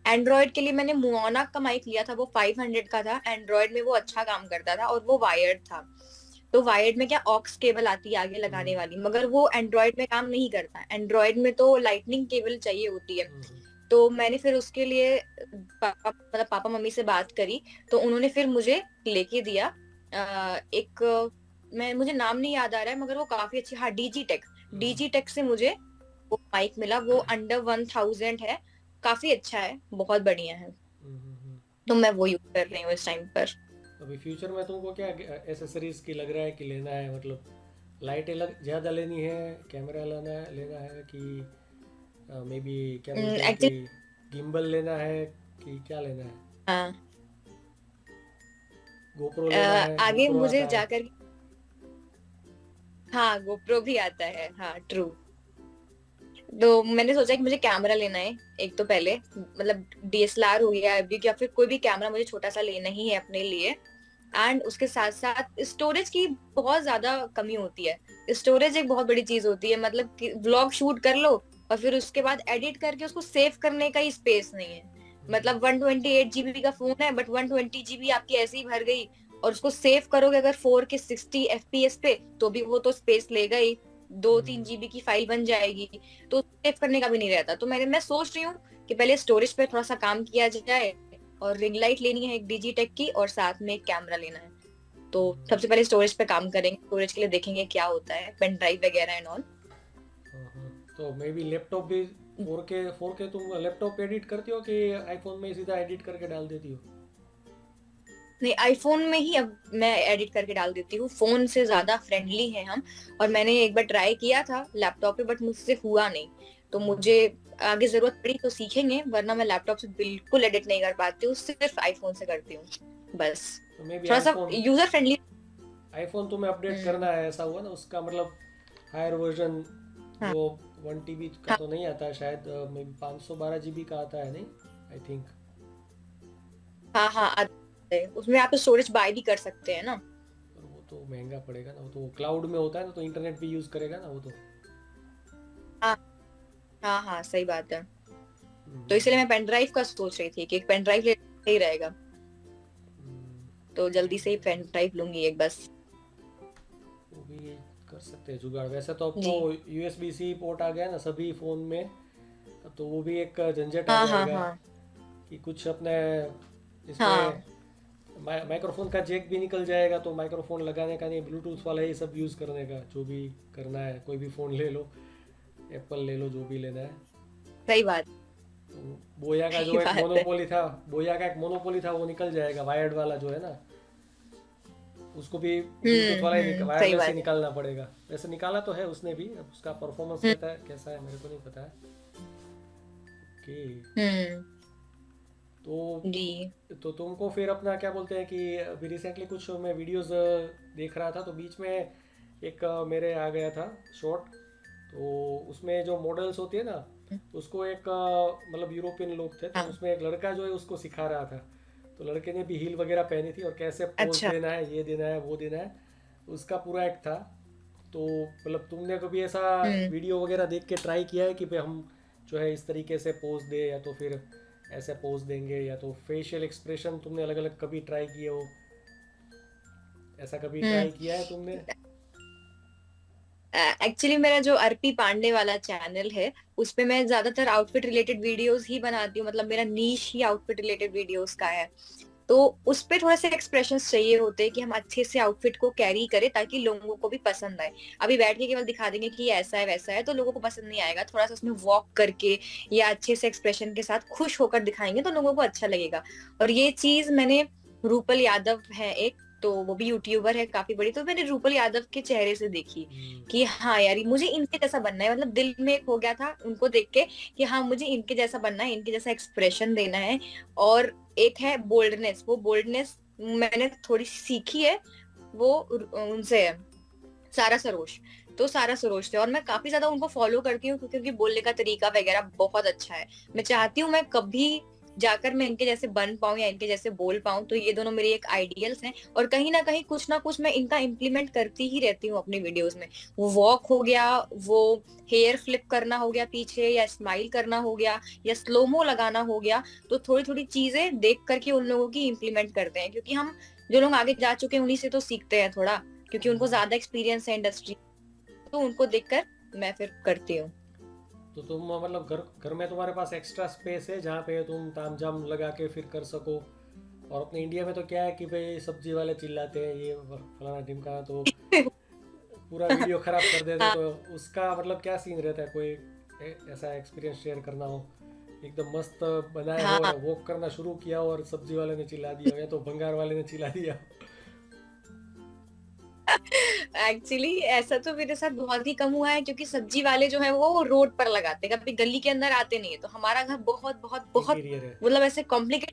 एंड्रॉयड के लिए मैंने मुआना का माइक लिया था, वो 500 का था, एंड्रॉयड में वो अच्छा काम करता था, और वो वायर्ड था। तो वायर्ड में क्या ऑक्स केबल आती है आगे लगाने वाली, मगर वो एंड्रॉयड में काम नहीं करता, एंड्रॉयड में तो लाइटनिंग केबल चाहिए होती है। तो मैंने फिर उसके लिए पापा मम्मी से बात करी, तो उन्होंने फिर मुझे लेके दिया एक, मैं मुझे नाम नहीं याद आ रहा है, मगर वो काफी अच्छी, हाँ, डीजी टेक से मुझे वो माइक मिला, वो अंडर 1000 है, काफी अच्छा है, बहुत बढ़िया है। तो मैं वो यूज कर रही हूँ इस टाइम पर। अभी फ्यूचर में तुमको क्या एसेसरीज की लग रहा है कि लेना है, मतलब लाइटें ज़्यादा लेनी है, कैमरा लेना है कि मे बी क्या बोलते हैं कि एक्चुअली गिम्बल लेना है कि क्या लेना है? हाँ, गोप्रो लेना है, आगे गोप्रो मुझे आता है। जाकर, हाँ गोप्रो भी आता है, हाँ ट्रू। तो मैंने सोचा कि मुझे कैमरा लेना है एक, तो पहले मतलब DSLR हो गया अभी, या फिर कोई भी कैमरा मुझे छोटा सा लेना ही है अपने लिए। एंड उसके साथ साथ स्टोरेज की बहुत ज्यादा कमी होती है, स्टोरेज एक बहुत बड़ी चीज होती है, मतलब कि व्लॉग शूट कर लो और फिर उसके बाद एडिट करके उसको सेव करने का ही स्पेस नहीं है। मतलब 128 GB का फोन है, बट 120 GB आपकी ऐसे ही भर गई, और उसको सेव करोगे अगर 4K 60 FPS पे, तो भी वो तो स्पेस लेगा ही, 2-3 GB की फाइल बन जाएगी, तो सेव करने का भी नहीं रहता। तो मैं सोच रही हूँ कि पहले स्टोरेज पे थोड़ा सा काम किया जाए, और रिंग लाइट लेनी है एक डिजिटेक की, और साथ में एक कैमरा लेना है। तो सबसे पहले स्टोरेज पे काम करेंगे, स्टोरेज के लिए देखेंगे क्या होता है, पेन ड्राइव वगैरह एंड ऑल। तो मे बी लैपटॉप भी 4K तुम लैपटॉप पे एडिट करती हो कि आईफोन में ही सीधा एडिट करके डाल देती हो? नहीं, आईफोन में ही अब मैं एडिट करके डाल देती हूँ, फोन से ज्यादा फ्रेंडली है हम। और मैंने एक बार ट्राई किया था लैपटॉप पे, बट मुझसे हुआ नहीं। तो मुझे आगे जरूरत पड़ी तो सीखेंगे, वरना मैं लैपटॉप से बिल्कुल एडिट नहीं कर पाती हूँ, सिर्फ आईफोन से करती हूँ बस। तो मे बी थोड़ा सा आईफोन यूजर फ्रेंडली। आईफोन तुम्हें अपडेट करना है, ऐसा हुआ ना, उसका मतलब हायर वर्जन हाँ, जो 1 TB का हाँ, तो नहीं आता है शायद, मे बी 512 GB का आता है, नहीं? I think. हाँ, हाँ, उसमें आप स्टोरेज बाय भी कर सकते हैं ना। पर वो तो महंगा पड़ेगा ना, वो तो क्लाउड में होता है ना, तो इंटरनेट भी यूज़ करेगा ना वो तो। हाँ, हाँ, हाँ, सही बात है। तो इसलिए हम्म, मैं पेन ड्राइव का सोच रही थी कि एक पेन ड्राइव ले सही रहेगा, तो जल्दी से ही पेन ड्राइव लूंगी एक बस। वो भी कर सकते हैं जुगाड़। वैसे तो अब तो जी। USB-C पोर्ट आ गया ना सभी फ़ोन में, तो वो भी एक झंझट आ हाँ, हाँ, जाएगा हाँ, कि कुछ अपने इसमें हाँ, माइक्रोफोन का जैक भी निकल जाएगा, तो माइक्रोफोन लगाने का नहीं, ब्लूटूथ वाला ये सब यूज़ करने का, जो भी करना है। कोई भी फ़ोन ले लो, एप्पल ले लो, जो भी लेना है। सही बात। तो बोया का सही जो एक बात है। मोनोपोली था, बोया का एक मोनोपोली था, वो निकल जाएगा, वायर्ड वाला जो है ना, उसको भी ब्लूटूथ वाला ही सही वायरलेस ही बात है। निकालना पड़ेगा। वैसे निकाला तो है उसने भी, अब उसका परफॉर्मेंस हम्म कहता है कैसा है मेरे को नहीं पता है कि। हम्म। तो जी। तुमको फिर अपना क्या बोलते हैं कि अभी रिसेंटली कुछ मैं वीडियोस देख रहा था, तो बीच में एक मेरे आ गया था शॉर्ट। तो उसमें जो मॉडल्स होती है ना, तो उसको एक मतलब यूरोपियन लोग थे, तो हाँ। उसमें एक लड़का जो है उसको सिखा रहा था। तो लड़के ने भी हील वगैरह पहनी थी, और कैसे पोज अच्छा। देना है, ये देना है, वो देना है, उसका पूरा एक था। तो मतलब तुमने कभी ऐसा हम्म। वीडियो वगैरह देख के ट्राई किया है कि भाई हम जो है इस तरीके से पोज दे, या तो फिर ऐसे पोज देंगे, या तो फेशियल एक्सप्रेशन तुमने अलग अलग कभी ट्राई किए हो, ऐसा कभी हम्म। ट्राई किया है तुमने? एक्चुअली मेरा जो अर्पी पांडे वाला चैनल है, उसपे मैं ज्यादातर आउटफिट रिलेटेड वीडियोस ही बनाती हूँ, मतलब मेरा नीश ही आउटफिट रिलेटेड वीडियोस का है। तो उस पे थोड़े से एक्सप्रेशंस चाहिए होते हैं कि हम अच्छे से आउटफिट को कैरी करें ताकि लोगों को भी पसंद आए। अभी बैठ के केवल दिखा देंगे कि ये ऐसा है वैसा है तो लोगों को पसंद नहीं आएगा। थोड़ा सा उसमें वॉक करके या अच्छे से एक्सप्रेशन के साथ खुश होकर दिखाएंगे तो लोगों को अच्छा लगेगा। और ये चीज मैंने, रूपल यादव है एक, तो वो भी यूट्यूबर है काफी बड़ी, तो मैंने रूपल यादव के चेहरे से देखी हम्म। कि हाँ यार मुझे इनके जैसा बनना है, मतलब दिल में एक हो गया था उनको देख के कि हाँ मुझे इनके जैसा बनना है, इनके जैसा एक्सप्रेशन देना है। और एक है बोल्डनेस, वो बोल्डनेस मैंने थोड़ी सी सीखी है, वो उनसे है, सारा सरोज। तो सारा सरोज थे और मैं काफी ज्यादा उनको फॉलो करती हूँ क्योंकि उनके बोलने का तरीका वगैरह बहुत अच्छा है। मैं चाहती हूँ मैं कभी जाकर मैं इनके जैसे बन पाऊं या इनके जैसे बोल पाऊं, तो ये दोनों मेरे एक आइडियल्स हैं। और कहीं ना कुछ मैं इनका इम्प्लीमेंट करती ही रहती हूँ अपनी वीडियोस में। वो वॉक हो गया, वो हेयर फ्लिप करना हो गया पीछे, या स्माइल करना हो गया, या स्लोमो लगाना हो गया। तो थोड़ी थोड़ी चीजें देख करके उन लोगों की इम्प्लीमेंट करते हैं, क्योंकि हम जो लोग आगे जा चुके हैं उन्हीं से तो सीखते हैं थोड़ा, क्योंकि उनको हम्म। ज्यादा एक्सपीरियंस है इंडस्ट्री। तो उनको देखकर मैं फिर करती हूँ। तो तुम मतलब घर घर में तुम्हारे पास एक्स्ट्रा स्पेस है जहाँ पे तुम तामझाम लगा के फिर कर सको? और अपने इंडिया में तो क्या है कि भाई सब्जी वाले चिल्लाते हैं, ये फलाना ढिमका, तो पूरा वीडियो खराब कर देते हैं। हाँ। तो उसका मतलब क्या सीन रहता है? कोई ऐसा एक्सपीरियंस शेयर करना हो, एकदम मस्त बनाए हो, हाँ। वॉक करना शुरू किया हो और सब्जी वाले ने चिल्ला दिया हो, या तो भंगार वाले ने चिल्ला दिया हो। एक्चुअली ऐसा तो मेरे साथ बहुत ही कम हुआ है, क्योंकि सब्जी वाले जो है वो रोड पर लगाते हैं, कभी गली के अंदर आते नहीं है। तो हमारा घर बहुत बहुत बहुत इंटीरियर है। मतलब ऐसे कॉम्प्लिकेट,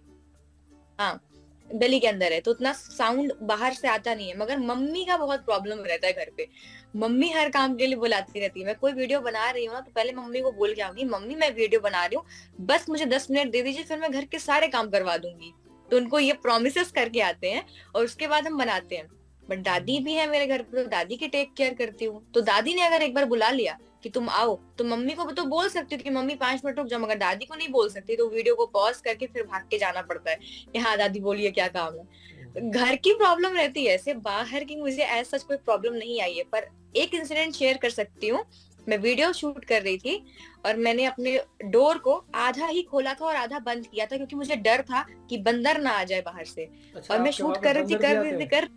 हाँ, गली के अंदर है तो उतना साउंड बाहर से आता नहीं है। मगर मम्मी का बहुत प्रॉब्लम रहता है घर पे। मम्मी हर काम के लिए बुलाती रहती है। मैं कोई वीडियो बना रही हूँ ना, तो पहले मम्मी को बोल के आऊंगी, मम्मी मैं वीडियो बना रही हूँ, बस मुझे 10 मिनट दे दीजिए, फिर मैं घर के सारे काम करवा दूंगी। तो उनको ये प्रोमिस करके आते हैं और उसके बाद हम बनाते हैं। बट दादी भी है मेरे घर पे, तो दादी की टेक केयर करती हूँ। तो दादी ने अगर एक बार बुला लिया कि तुम आओ, तो मम्मी को तो बोल सकती हूँ कि मम्मी 5 मिनट रुक जाओ, मगर दादी को नहीं बोल सकती। तो वीडियो को पॉज करके फिर भाग के जाना पड़ता है कि हाँ दादी बोलिए क्या काम है। घर की प्रॉब्लम रहती है, ऐसे बाहर की मुझे ऐसा कोई प्रॉब्लम नहीं आई है। पर एक इंसिडेंट शेयर कर सकती हूँ। मैं वीडियो शूट कर रही थी और मैंने अपने डोर को आधा ही खोला था और आधा बंद किया था, क्योंकि मुझे डर था कि बंदर ना आ जाए बाहर से। अच्छा, और मैं आपके शूट वहाँ पे कर रही थी बंदर भी कर आते रही थी हैं? कर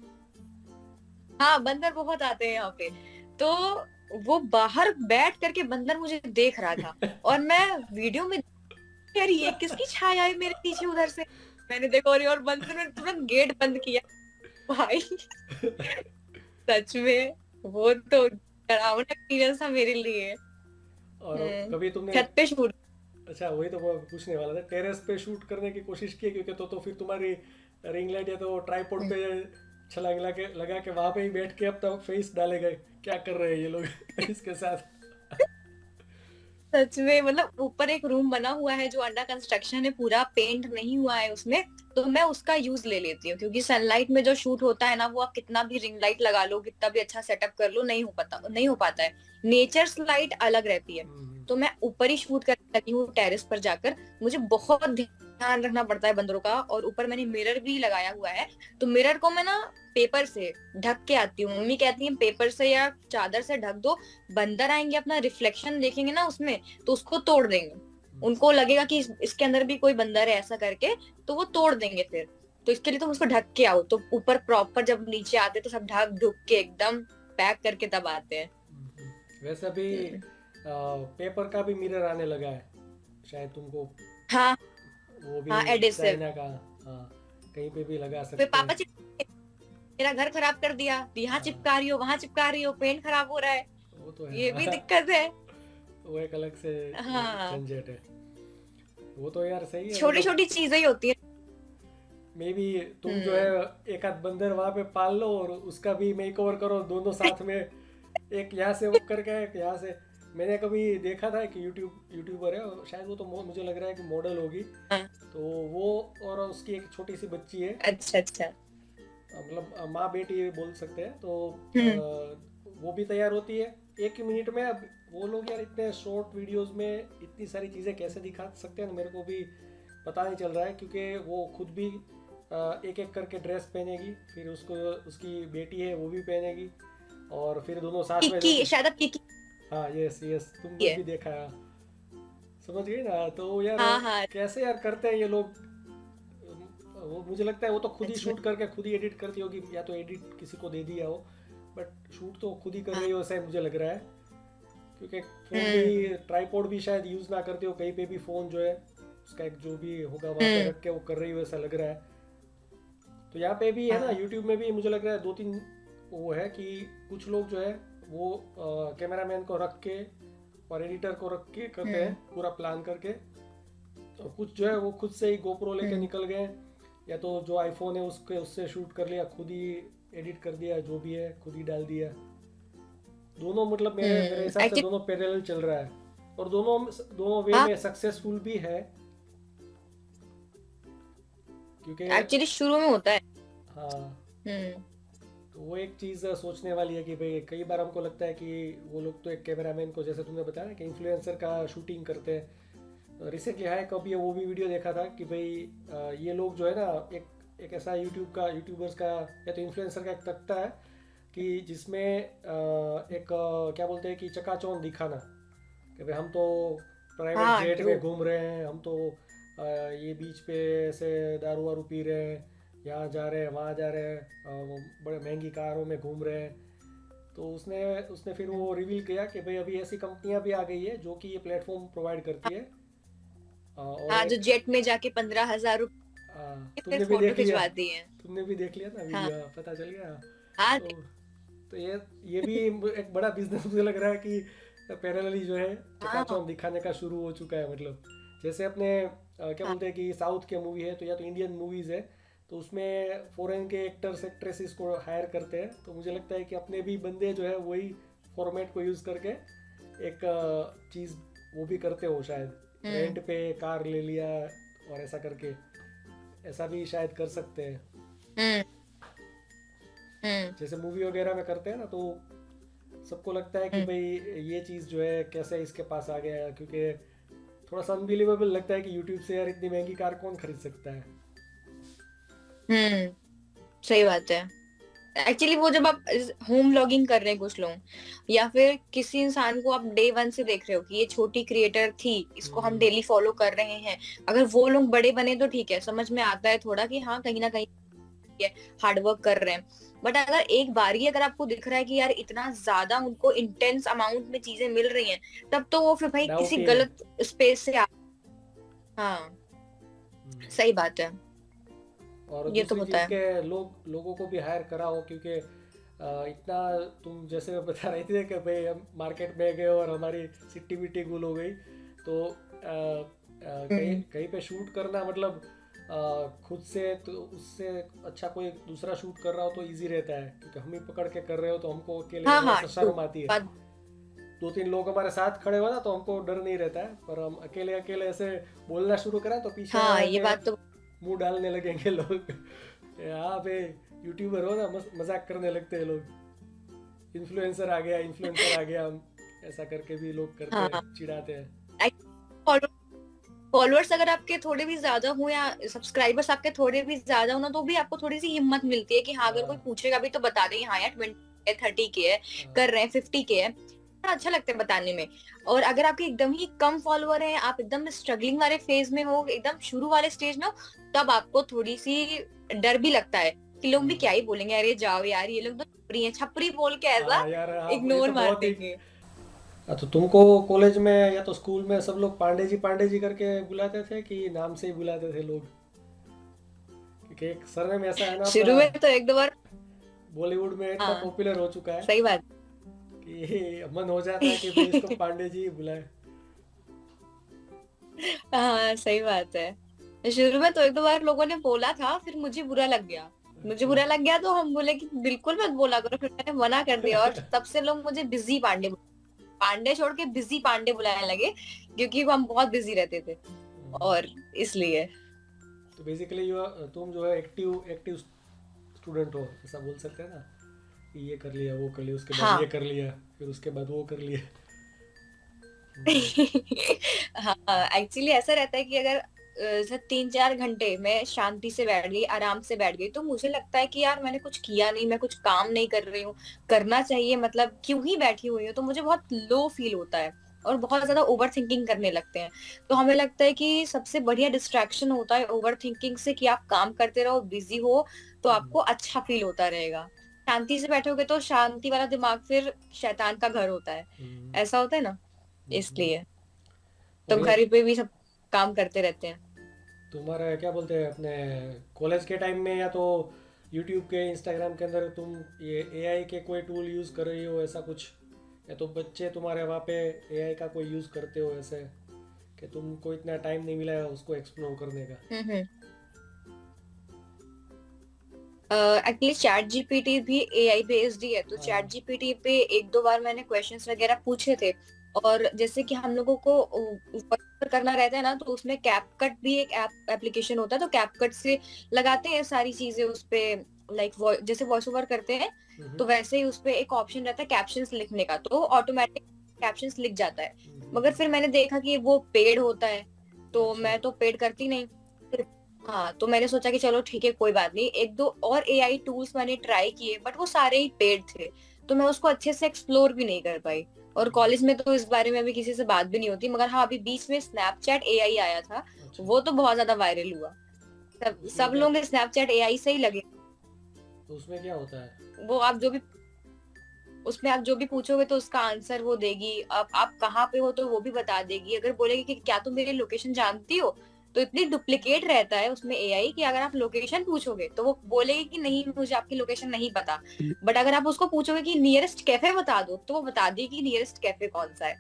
हाँ, बंदर बहुत आते हैं यहाँ पे। तो वो बाहर बैठ करके बंदर मुझे देख रहा था और मैं वीडियो में, यार ये किसकी छाया है मेरे पीछे उधर से। मैंने देखा और बंदर ने तुरंत गेट बंद किया। भाई सच में वो तो डरावना एक्सपीरियंस था मेरे लिए। और कभी तुमने, छत पे शूट। अच्छा वही तो मैं पूछने वाला था, टेरेस पे शूट करने की कोशिश की? क्योंकि तो फिर तुम्हारी रिंग लाइट या तो ट्राईपोड पे छलांग लगा के वहां पे ही बैठ के अब तक फेस डाले गए, क्या कर रहे हैं ये लोग इसके साथ? सच में, मतलब ऊपर एक रूम बना हुआ है जो अंडर कंस्ट्रक्शन है, पूरा पेंट नहीं हुआ है उसमें। तो मैं उसका यूज ले लेती हूँ, क्योंकि सनलाइट में जो शूट होता है ना, वो आप कितना भी रिंग लाइट लगा लो, कितना भी अच्छा सेटअप कर लो, नहीं हो पाता है। नेचर्स लाइट अलग रहती है। हम्म। तो मैं ऊपर ही शूट करने लगी हूँ टेरेस पर जाकर। मुझे बहुत ध्यान रखना पड़ता है बंदरों का, और ऊपर मैंने मिरर भी लगाया हुआ है। तो मिरर को मैं ना पेपर से ढक के आती हूँ। मम्मी कहती है पेपर से या चादर से ढक दो, बंदर आएंगे अपना रिफ्लेक्शन देखेंगे ना उसमें, तो उसको तोड़ देंगे। उनको लगेगा कि इसके अंदर भी कोई बंदर है ऐसा करके, तो वो तोड़ देंगे फिर। तो इसके लिए तुम उसको ढक के आओ। तो ऊपर प्रॉपर जब नीचे आते तो सब ढक ढुक के एकदम पैक करके तब आते हैं। वैसे अभी हम्म। पेपर का भी मिरर आने लगा है, शायद तुमको हाँ वो भी हाँ, एडिसिव। चाइना का। हाँ, कहीं पे भी लगा फिर सकते पापा हैं। मेरा घर खराब कर दिया, यहाँ हाँ, चिपका रही हो, वहां चिपका रही हो, पेंट खराब हो रहा है, वो तो है। ये भी दिक्कत है। वो एक अलग से हाँ, झंझट है। वो तो यार सही है, छोटी मतलब छोटी चीजें ही होती है। मे बी तुम जो है हम्म। एक आध बंदर वहां पे पाल लो और उसका भी मेक ओवर करो दोनों साथ में। एक यहाँ से वो करके एक यहाँ से। मैंने कभी देखा था कि यूट्यूबर है और शायद वो तो मुझे लग रहा है कि मॉडल होगी। हाँ, तो वो और उसकी एक छोटी सी बच्ची है, अच्छा अच्छा। मतलब माँ बेटी बोल सकते हैं। तो हम्म। वो भी तैयार होती है एक ही मिनट में। अब वो लोग यार इतने शॉर्ट वीडियोस में इतनी सारी चीज़ें कैसे दिखा सकते हैं, मेरे को भी पता नहीं चल रहा है। क्योंकि वो खुद भी एक एक करके ड्रेस पहनेगी, फिर उसको उसकी बेटी है वो भी पहनेगी, और फिर दोनों साथ में किकी, जाके। शायद अब किकी हाँ, यस यस, तुमने है। भी देखा है, समझ गई ना। तो यार हाँ हाँ। कैसे यार करते हैं ये लोग। वो मुझे लगता है वो तो खुद ही सच में। शूट करके खुद ही एडिट करती होगी, या तो एडिट किसी को दे दिया हो, बट शूट तो खुद ही कर हाँ। रही हो ऐसा मुझे लग रहा है। क्योंकि फ़ोन भी, हम्म। ट्राईपॉड भी शायद यूज़ ना करते हो, कहीं पे भी फ़ोन जो है उसका एक जो भी होगा वहाँ पे हम्म। रख के वो कर रही हो ऐसा लग रहा है। तो यहाँ पे भी है ना, हाँ यूट्यूब में भी मुझे लग रहा है दो तीन वो है कि कुछ लोग जो है वो कैमरामैन को रख के और एडिटर को रख के करते हैं पूरा प्लान करके। और कुछ जो है वो खुद से ही गोप्रो लेके हम्म। निकल गए, या तो जो आईफोन है उसके उससे शूट कर लिया, खुद ही एडिट कर दिया, जो भी है खुद ही डाल दिया। दोनों मतलब मेरे मेरे हिसाब से एक्चुअली। दोनों पैरेलल चल रहा है, और दोनों दोनों वे हाँ, में सक्सेसफुल भी है। क्योंकि एक्चुअली शुरू में होता है। हाँ, हम्म। तो वो एक चीज़ सोचने वाली है कि भाई कई बार हमको लगता है कि वो लोग तो एक कैमरामैन को, जैसे तुमने बताया ना कि इन्फ्लुएंसर का शूटिंग करते हैं। रिसेंटली है कभी वो भी वीडियो देखा था कि भाई ये लोग जो है ना, एक ऐसा यूट्यूबर्स का या तो इन्फ्लुएंसर का एक तख्ता है कि जिसमें एक क्या बोलते हैं कि चकाचौंध दिखाना, कि भाई हम तो प्राइवेट हाँ जेट ट्रू। में घूम रहे हैं, हम तो ये बीच पे ऐसे दारू वारू पी रहे हैं, यहाँ जा रहे हैं वहाँ जा रहे हैं, वो बड़े महंगी कारों में घूम रहे हैं। तो उसने उसने फिर वो रिवील किया कि भाई अभी ऐसी कंपनियां भी आ गई है जो कि ये प्लेटफॉर्म प्रोवाइड करती है। और हाँ, जो एक जेट में जाके 15,000 रुपये फिर तुमने भी फोटो देख लिया, खिंचवाती हैं। तुमने भी देख लिया ना हाँ वीडियो, पता चल गया। हाँ। तो तो ये भी एक बड़ा बिजनेस मुझे लग रहा है कि पैरेलली जो है हाँ चकाचौंध दिखाने का शुरू हो चुका है। मतलब जैसे अपने क्या हाँ। बोलते हैं कि साउथ के मूवी है तो या तो इंडियन मूवीज है, तो उसमें फॉरेन के एक्टर्स एक्ट्रेसेस को हायर करते हैं। तो मुझे लगता है कि अपने भी बंदे जो है वही फॉर्मेट को यूज़ करके एक चीज़ वो भी करते हो शायद, हम्म। रेंट पे कार ले लिया और ऐसा करके, ऐसा भी शायद कर सकते हैं। हम्म। हम्म। जैसे मूवी वगैरह में करते हैं ना, तो सबको लगता है कि हम्म। भाई ये चीज़ जो है कैसे इसके पास आ गया है, क्योंकि थोड़ा सा अनबिलीवेबल लगता है कि यूट्यूब से यार इतनी महंगी कार कौन खरीद सकता है। हम्म। सही बात है। एक्चुअली वो जब आप होम व्लॉगिंग कर रहे हैं कुछ लोग, या फिर किसी इंसान को आप डे वन से देख रहे हो कि ये छोटी क्रिएटर थी, इसको हम हम्म, डेली फॉलो कर रहे हैं, अगर वो लोग बड़े बने तो ठीक है, समझ में आता है थोड़ा कि हाँ कहीं ना कहीं हार्ड वर्क कर रहे हैं। बट अगर एक बार ही अगर आपको दिख रहा है कि यार इतना ज्यादा उनको इंटेंस अमाउंट में चीजें मिल रही हैं, तब तो वो फिर भाई डाउट किसी ही है। गलत स्पेस से हाँ, हम्म, सही बात है। और ये तो दूसरी होता चीज़ है। के लोगों को भी हायर कराओ, क्योंकि इतना तुम जैसे बता रही थी कि भाई हम मार्केट में गए और हमारी सिट्टी बिट्टी गुल हो गई। तो कहीं हम्म। कहीं पे शूट करना मतलब खुद से तो उससे अच्छा कोई दूसरा शूट कर रहा हो तो इजी रहता है, क्योंकि हम ही पकड़ के कर रहे हो तो हमको अकेले में हाँ थोड़ा हाँ सा ट्रू शर्म आती है। बात। दो तीन लोग हमारे साथ खड़े हुए ना तो हमको डर नहीं रहता है, पर हम अकेले अकेले ऐसे बोलना शुरू करें तो पीछे हाँ ये के बात तो। मुंह डालने लगेंगे लोग। हाँ भाई, यूट्यूबर हो ना, मजाक करने लगते हैं लोग, इन्फ्लुएंसर आ गया, इन्फ्लुएंसर आ गया, हम ऐसा करके भी लोग करते हाँ, हैं, चिढ़ाते हैं। फॉलोअर्स अगर आपके थोड़े भी ज्यादा हो या सब्सक्राइबर्स आपके थोड़े भी ज्यादा हो ना, तो भी आपको थोड़ी सी हिम्मत मिलती है कि हाँ अगर कोई हाँ पूछेगा भी तो बता दें हाँ यार 20 है, 30 के है, हाँ। कर रहे हैं 50 के है, बड़ा अच्छा लगता है बताने में। और अगर आपके एकदम ही कम फॉलोअर हैं, आप एकदम स्ट्रगलिंग वाले फेज में हो, एकदम शुरू वाले स्टेज में हो, तब आपको थोड़ी सी डर भी लगता है कि लोग भी क्या ही बोलेंगे, अरे जाओ यार ये लोग तो छपरी हैं, छपरी बोल के ऐसा हाँ यार, आप ये इग्नोर तो मार बहुत ही। देंगे। हाँ, तो तुमको कॉलेज में या तो स्कूल में सब लोग पांडे जी करके बुलाते थे कि नाम से ही बुलाते थे लोग? क्योंकि एक सरनेम ऐसा है ना आपका, शुरू में तो एक दो बार। बॉलीवुड में इतना हाँ पॉपुलर हो चुका है सही बात। कि मन हो जाता है कि भाई इसको पांडे जी ही बुलाए। हाँ सही बात है। शुरू में तो एक दो बार लोगों ने बोला था, फिर मुझे बुरा लग गया। मुझे अच्छा। बुरा लग गया तो हम बोले कि बिल्कुल मत बोला करो, फिर मैंने मना कर दिया और तब से लोग मुझे बिजी पांडे, पांडे छोड़ के बिजी पांडे बुलाने लगे, क्योंकि हम बहुत बिजी रहते थे और इसलिए। तो बेसिकली यू, तुम जो है एक्टिव एक्टिव स्टूडेंट हो, ऐसा बोल सकते हैं ना, कि ये कर लिया वो कर लिया उसके बाद ये हाँ कर लिया फिर उसके बाद वो कर लिया। हाँ एक्चुअली ऐसा रहता है कि अगर जैसे 3-4 घंटे मैं शांति से बैठ गई, आराम से बैठ गई, तो मुझे लगता है कि यार मैंने कुछ किया नहीं, मैं कुछ काम नहीं कर रही हूँ, करना चाहिए, मतलब क्यों ही बैठी हुई हूँ, तो मुझे बहुत लो फील होता है और बहुत ज्यादा ओवर थिंकिंग करने लगते हैं। तो हमें लगता है कि सबसे बढ़िया डिस्ट्रैक्शन होता है ओवर थिंकिंग से, कि आप काम करते रहो, बिजी हो, तो आपको अच्छा फील होता रहेगा। शांति से बैठोगे तो शांति वाला दिमाग फिर शैतान का घर होता है, ऐसा होता है ना, इसलिए। तो और ये घर पे भी सब काम करते रहते हैं। तुम्हारा क्या बोलते हैं अपने कॉलेज के टाइम में, या तो यूट्यूब के इंस्टाग्राम के अंदर तुम ये एआई के कोई टूल यूज़ कर रही हो ऐसा कुछ, या तो बच्चे तुम्हारे वहाँ पे एआई का कोई यूज़ करते हो ऐसे, कि तुमको इतना टाइम नहीं मिला है उसको एक्सप्लोर करने का? हम्म। एक्चुअली चैट जीपीटी भी एआई बेस्ड ही है, तो चैट हाँ। जीपीटी पे एक दो बार मैंने क्वेश्चंस वगैरह पूछे थे। और जैसे कि हम लोगों को वॉइस करना रहता है ना, तो उसमें कैपकट भी एक एप्लीकेशन होता है, तो कैपकट से लगाते हैं सारी चीजें उस पे, लाइक जैसे वॉइस ओवर करते हैं, हम्म। तो वैसे ही उस पे एक ऑप्शन रहता है कैप्शंस लिखने का, तो ऑटोमेटिक कैप्शंस लिख जाता है। मगर फिर मैंने देखा कि वो पेड होता है, तो अच्छा। मैं तो पेड करती नहीं। हाँ तो मैंने सोचा कि चलो ठीक है कोई बात नहीं, एक दो और एआई टूल्स मैंने ट्राई किए, बट वो सारे ही पेड थे, तो मैं उसको अच्छे से एक्सप्लोर भी नहीं कर पाई। और कॉलेज में तो इस बारे में अभी किसी से बात भी नहीं होती, मगर हाँ अभी बीच में स्नैपचैट एआई आया था, अच्छा। वो तो बहुत ज्यादा वायरल हुआ। सब उसमें सब क्या, लोग स्नैपचैट एआई से ही लगे। तो उसमें क्या होता है? वो आप जो भी, उसमें आप जो भी पूछोगे तो उसका आंसर वो देगी, अब आप कहाँ पे हो तो वो भी बता देगी, अगर बोलेगी कि क्या तुम मेरी लोकेशन जानती हो, तो इतनी डुप्लीकेट रहता है उसमें एआई कि अगर आप लोकेशन पूछोगे तो वो बोलेगी कि नहीं मुझे आपकी लोकेशन नहीं पता, बट अगर आप उसको पूछोगे कि नियरेस्ट कैफे बता दो, तो वो बता देगी नियरेस्ट कैफे कौन सा है।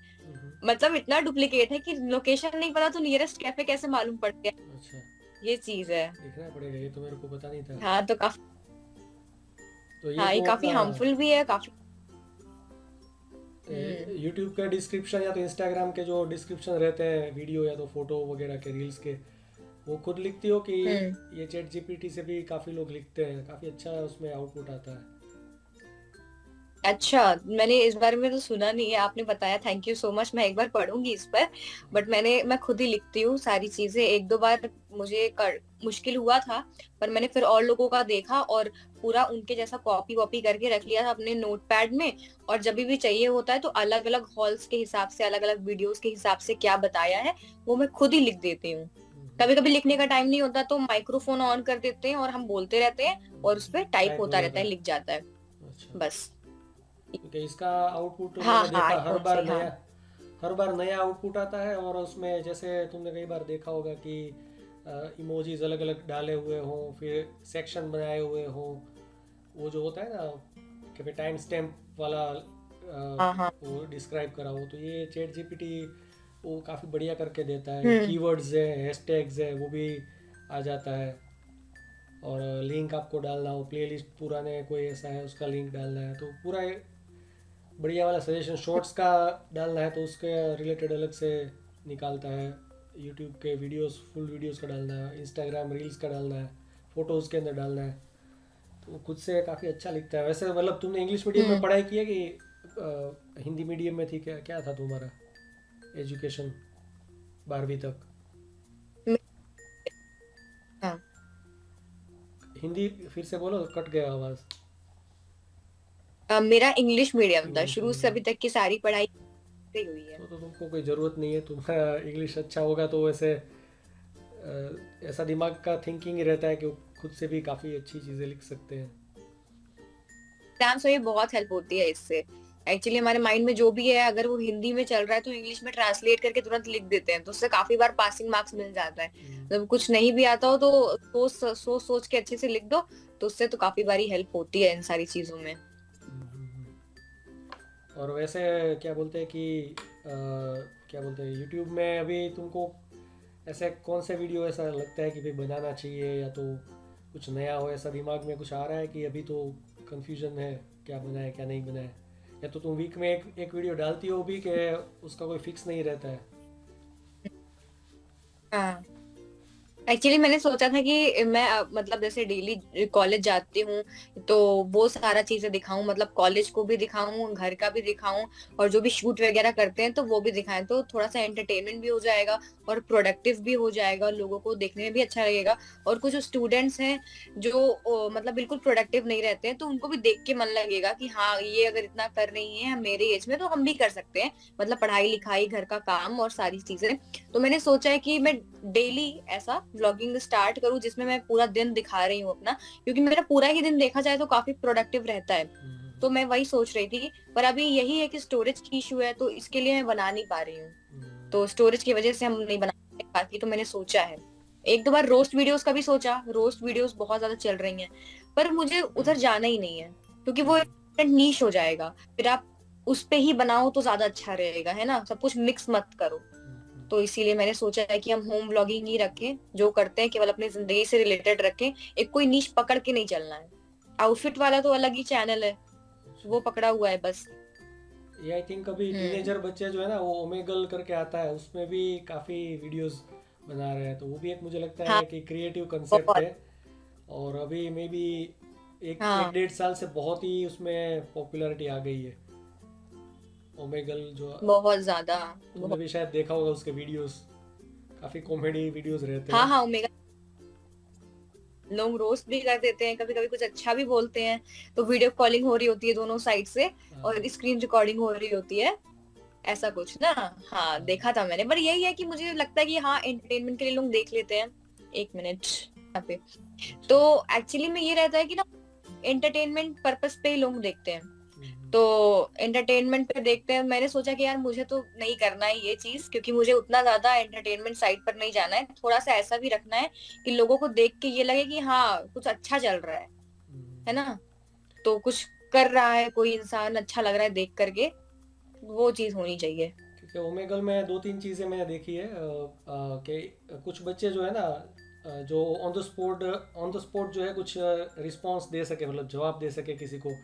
मतलब इतना डुप्लीकेट है कि लोकेशन नहीं पता तो नियरेस्ट कैफे कैसे मालूम पड़ गया। अच्छा, ये चीज है। देखना पड़ेगा, ये तो मेरे को पता नहीं था। हाँ तो काफी, तो ये हाँ ये तो काफी अपना हार्मफुल भी है काफी। हम्म। यूट्यूब का डिस्क्रिप्शन या तो इंस्टाग्राम के जो डिस्क्रिप्शन रहते हैं वीडियो या तो फोटो वगैरह के रील्स के, वो खुद लिखती हो कि हम्म। ये चैट जीपीटी से भी काफ़ी लोग लिखते हैं, काफ़ी अच्छा उसमें आउटपुट आता है? अच्छा, मैंने इस बारे में तो सुना नहीं है, आपने बताया, थैंक यू सो मच, मैं एक बार पढ़ूंगी इस पर। बट मैं खुद ही लिखती हूँ सारी चीजें, एक दो बार मुझे मुश्किल हुआ था, पर मैंने फिर और लोगों का देखा और पूरा उनके जैसा कॉपी वॉपी करके रख लिया था अपने नोटपैड में। और जब भी चाहिए होता है तो अलग अलग हॉल्स के हिसाब से, अलग अलग वीडियोस के हिसाब से क्या बताया है वो मैं खुद ही लिख देती हूँ। कभी कभी लिखने का टाइम नहीं होता तो माइक्रोफोन ऑन कर देते हैं और हम बोलते रहते हैं और उस पर टाइप टाइप हो होता जाता रहता है, है। लिख जाता है अच्छा। बस। क्योंकि इसका आउटपुट हाँ मैंने हाँ देखा आईफोन से हाँ। हर बार नया आउटपुट आता है, और उसमें जैसे तुमने कई बार देखा होगा कि इमोजीज अलग अलग डाले हुए हों, फिर सेक्शन बनाए हुए हों, वो जो होता है ना कि भाई टाइम स्टैम्प वाला हाँ हाँ। वो डिस्क्राइब करा हो, तो ये चैट जीपीटी वो काफ़ी बढ़िया करके देता है। हम्म। कीवर्ड्स है, हैशटैग्स है, वो भी आ जाता है। और लिंक आपको डालना हो, प्लेलिस्ट पुराने कोई ऐसा है उसका लिंक डालना है, तो पूरा बढ़िया वाला सजेशन। शॉर्ट्स का डालना है तो उसके रिलेटेड अलग से निकालता है। यूट्यूब के वीडियोस, फुल वीडियोस का डालना है, इंस्टाग्राम रील्स का डालना है, फ़ोटोज़ के अंदर डालना है, तो वो खुद से काफ़ी अच्छा लिखता है। वैसे मतलब तुमने इंग्लिश मीडियम में हम्म। पढ़ाई की है कि हिंदी मीडियम में थी? क्या क्या था तुम्हारा एजुकेशन 12वीं तक? हाँ। हिंदी फिर से बोलो, कट गया आवाज़। मेरा इंग्लिश मीडियम था, इंग्लिश शुरू से मीडियम। अभी तक की सारी पढ़ाई की हुई है। तो तुमको कोई ज़रूरत नहीं है, तुम्हारा इंग्लिश अच्छा होगा तो वैसे ऐसा दिमाग का थिंकिंग ही रहता है कि वो खुद से भी काफ़ी अच्छी चीज़ें लिख सकते हैं। एग्जाम्स में भी बहुत हेल्प होती है इससे। एक्चुअली हमारे माइंड में जो भी है, अगर वो हिंदी में चल रहा है तो इंग्लिश में ट्रांसलेट करके तुरंत लिख देते हैं, तो उससे काफी बार पासिंग मार्क्स मिल जाता है। जब कुछ नहीं भी आता हो तो सोच के अच्छे से लिख दो, तो उससे तो काफी बारी हेल्प होती है इन सारी चीजों में। और वैसे क्या बोलते हैं कि क्या बोलते हैं यूट्यूब में अभी तुमको ऐसे कौन से वीडियो ऐसा लगता है कि भाई बनाना चाहिए, या तो कुछ नया हो ऐसा दिमाग में कुछ आ रहा है कि अभी तो कंफ्यूजन है क्या बनाए क्या नहीं बनाए, या तो तुम वीक में एक वीडियो डालती हो भी कि उसका कोई फिक्स नहीं रहता है? हाँ, एक्चुअली मैंने सोचा था कि मैं मतलब जैसे डेली कॉलेज जाती हूँ तो वो सारा चीजें दिखाऊं, मतलब कॉलेज को भी दिखाऊं, घर का भी दिखाऊं, और जो भी शूट वगैरह करते हैं तो वो भी दिखाएं, तो थोड़ा सा एंटरटेनमेंट भी हो जाएगा और प्रोडक्टिव भी हो जाएगा, लोगों को देखने में भी अच्छा लगेगा। और कुछ स्टूडेंट्स हैं जो मतलब बिल्कुल प्रोडक्टिव नहीं रहते हैं, तो उनको भी देख के मन लगेगा कि हाँ, ये अगर इतना कर रही है मेरे एज में तो हम भी कर सकते हैं, मतलब पढ़ाई लिखाई, घर का काम और सारी चीजें। तो मैंने सोचा है कि मैं डेली ऐसा व्लॉगिंग स्टार्ट करूं जिसमें मैं पूरा दिन दिखा रही हूँ अपना, क्योंकि मेरा पूरा ही दिन देखा जाए तो काफी प्रोडक्टिव रहता है। तो मैं वही सोच रही थी, पर अभी यही है कि स्टोरेज की इशू है, तो इसके लिए मैं बना नहीं पा रही हूँ। तो स्टोरेज की वजह से हम नहीं बना पाते, बाकी तो मैंने सोचा है। एक दो बार रोस्ट वीडियोस का भी सोचा, रोस्ट वीडियोस बहुत ज्यादा चल रही हैं, पर मुझे उधर जाना ही नहीं है, क्योंकि वो नीश हो जाएगा। फिर आप उस पे ही बनाओ तो ज्यादा अच्छा रहेगा, है ना, सब कुछ मिक्स मत करो। तो इसीलिए मैंने सोचा है कि हम होम व्लॉगिंग ही रखें, जो करते हैं केवल अपनी जिंदगी से रिलेटेड रखें, एक कोई नीश पकड़ के नहीं चलना है। आउटफिट वाला तो अलग ही चैनल है, वो पकड़ा हुआ है बस। ये आई थिंक अभी हम्म। टीनेजर बच्चे जो है ना, वो ओमेगल करके आता है, उसमें भी काफ़ी वीडियोस बना रहे हैं, तो वो भी एक मुझे लगता हाँ, है कि क्रिएटिव कंसेप्ट बहुत। है। और अभी मे बी एक हाँ, 1.5 साल से बहुत ही उसमें पॉपुलैरिटी आ गई है ओमेगल जो। बहुत ज्यादा। तुमने बहुत। भी शायद देखा होगा उसके वीडियोस, काफ़ी कॉमेडी वीडियोस रहते हाँ हैं। हाँ, ओमेगा लोग रोस्ट भी कर देते हैं, कभी कभी कुछ अच्छा भी बोलते हैं, तो वीडियो कॉलिंग हो रही होती है दोनों साइड से हाँ, और स्क्रीन रिकॉर्डिंग हो रही होती है, ऐसा कुछ ना। हाँ, हाँ, देखा था मैंने, पर यही है कि मुझे लगता है कि हाँ, एंटरटेनमेंट के लिए लोग देख लेते हैं। एक मिनट यहाँ पे। अच्छा। तो एक्चुअली में ये रहता है कि ना, एंटरटेनमेंट पर्पस पे ही लोग देखते हैं। हम्म, तो एंटरटेनमेंट पे देखते हैं, मैंने सोचा कि यार मुझे तो नहीं करना है ये चीज, क्योंकि मुझे उतना ज्यादा एंटरटेनमेंट साइड पर नहीं जाना है, थोड़ा सा ऐसा भी रखना है कि लोगों को देख के ये लगे कि हाँ, कुछ अच्छा चल रहा है हम्म। ना, तो कुछ कर रहा है कोई इंसान, अच्छा लग रहा है देख करके, वो चीज होनी चाहिए। क्योंकि ओमेगल में 2-3 चीज़ें मैंने देखी है कि कुछ बच्चे जो है ना, जो ऑन द स्पॉट जो है कुछ रिस्पॉन्स दे सके, मतलब जवाब दे सके किसी को,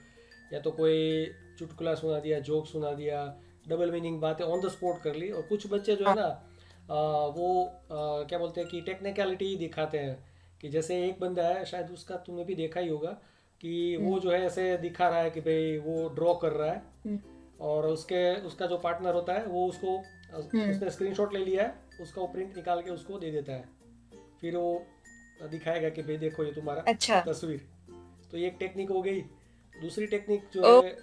या तो कोई चुटकुला सुना दिया, जोक सुना दिया, डबल मीनिंग बातें ऑन द स्पॉट कर ली। और कुछ बच्चे जो है हाँ। ना, वो क्या बोलते हैं कि टेक्निकलिटी दिखाते हैं, कि जैसे एक बंदा है, शायद उसका तुमने भी देखा ही होगा, कि वो हम्म। जो है ऐसे दिखा रहा है कि भाई वो ड्रॉ कर रहा है, हम्म। और उसका जो पार्टनर होता है वो उसको हम्म। उसने स्क्रीनशॉट ले लिया है, उसका वो प्रिंट निकाल के उसको दे देता है, फिर वो दिखाएगा कि भाई देखो ये तुम्हारा अच्छा। तस्वीर। तो ये एक टेक्निक हो गई। दूसरी टेक्निक जो ओ। है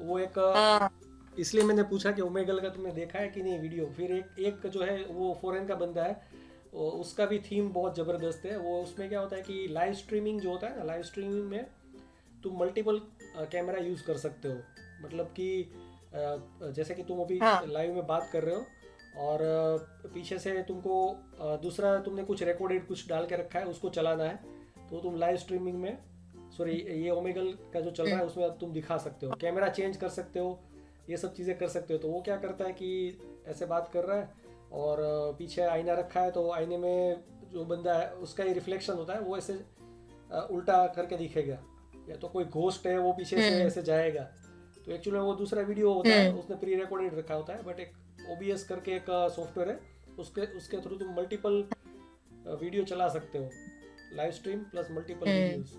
वो एक हाँ। इसलिए मैंने पूछा कि ओमेगल का तुमने देखा है कि नहीं वीडियो। फिर एक एक जो है वो फॉरेन का बंदा है, उसका भी थीम बहुत ज़बरदस्त है। वो उसमें क्या होता है कि लाइव स्ट्रीमिंग जो होता है ना, लाइव स्ट्रीमिंग में तुम मल्टीपल कैमरा यूज़ कर सकते हो। मतलब कि जैसे कि तुम अभी हाँ। लाइव में बात कर रहे हो, और पीछे से तुमको दूसरा तुमने कुछ रिकॉर्डेड कुछ डाल के रखा है, उसको चलाना है, तो तुम लाइव स्ट्रीमिंग में, सॉरी ये ओमेगल का जो चल रहा हम्म। है उसमें अब तुम दिखा सकते हो, कैमरा चेंज कर सकते हो, ये सब चीज़ें कर सकते हो। तो वो क्या करता है कि ऐसे बात कर रहा है, और पीछे आईना रखा है, तो आईने में जो बंदा है उसका ही रिफ्लेक्शन होता है, वो ऐसे उल्टा करके दिखेगा, या तो कोई घोस्ट है वो पीछे से हम्म। ऐसे जाएगा। तो एक्चुअली वो दूसरा वीडियो होता है, हम्म। उसने प्री रिकॉर्डेड रखा होता है, बट एक OBS करके एक सॉफ्टवेयर है, उसके उसके थ्रू तुम मल्टीपल वीडियो चला सकते हो, लाइव स्ट्रीम प्लस मल्टीपल हम्म। वीडियोस।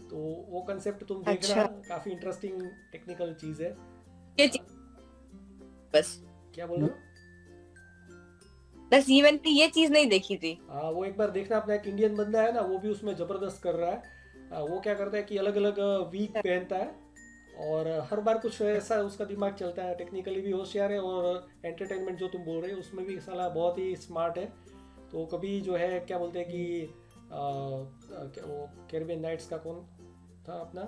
तो वो कंसेप्ट तुम देखना, अच्छा। काफ़ी इंटरेस्टिंग टेक्निकल चीज़ है। ये चीज बस। क्या बोल रहे हो? बस ये मैंने ये चीज नहीं देखी थी। हाँ, वो एक बार देखना। अपना एक इंडियन बंदा है ना, वो भी उसमें ज़बरदस्त कर रहा है। वो क्या करता है कि अलग अलग वीक पहनता है, और हर बार कुछ ऐसा उसका दिमाग चलता है, टेक्निकली भी होशियार है, और एंटरटेनमेंट जो तुम बोल रहे हो उसमें भी साला बहुत ही स्मार्ट है। तो कभी जो है क्या बोलते हैं कि वो कैरिबियन नाइट्स का कौन था अपना,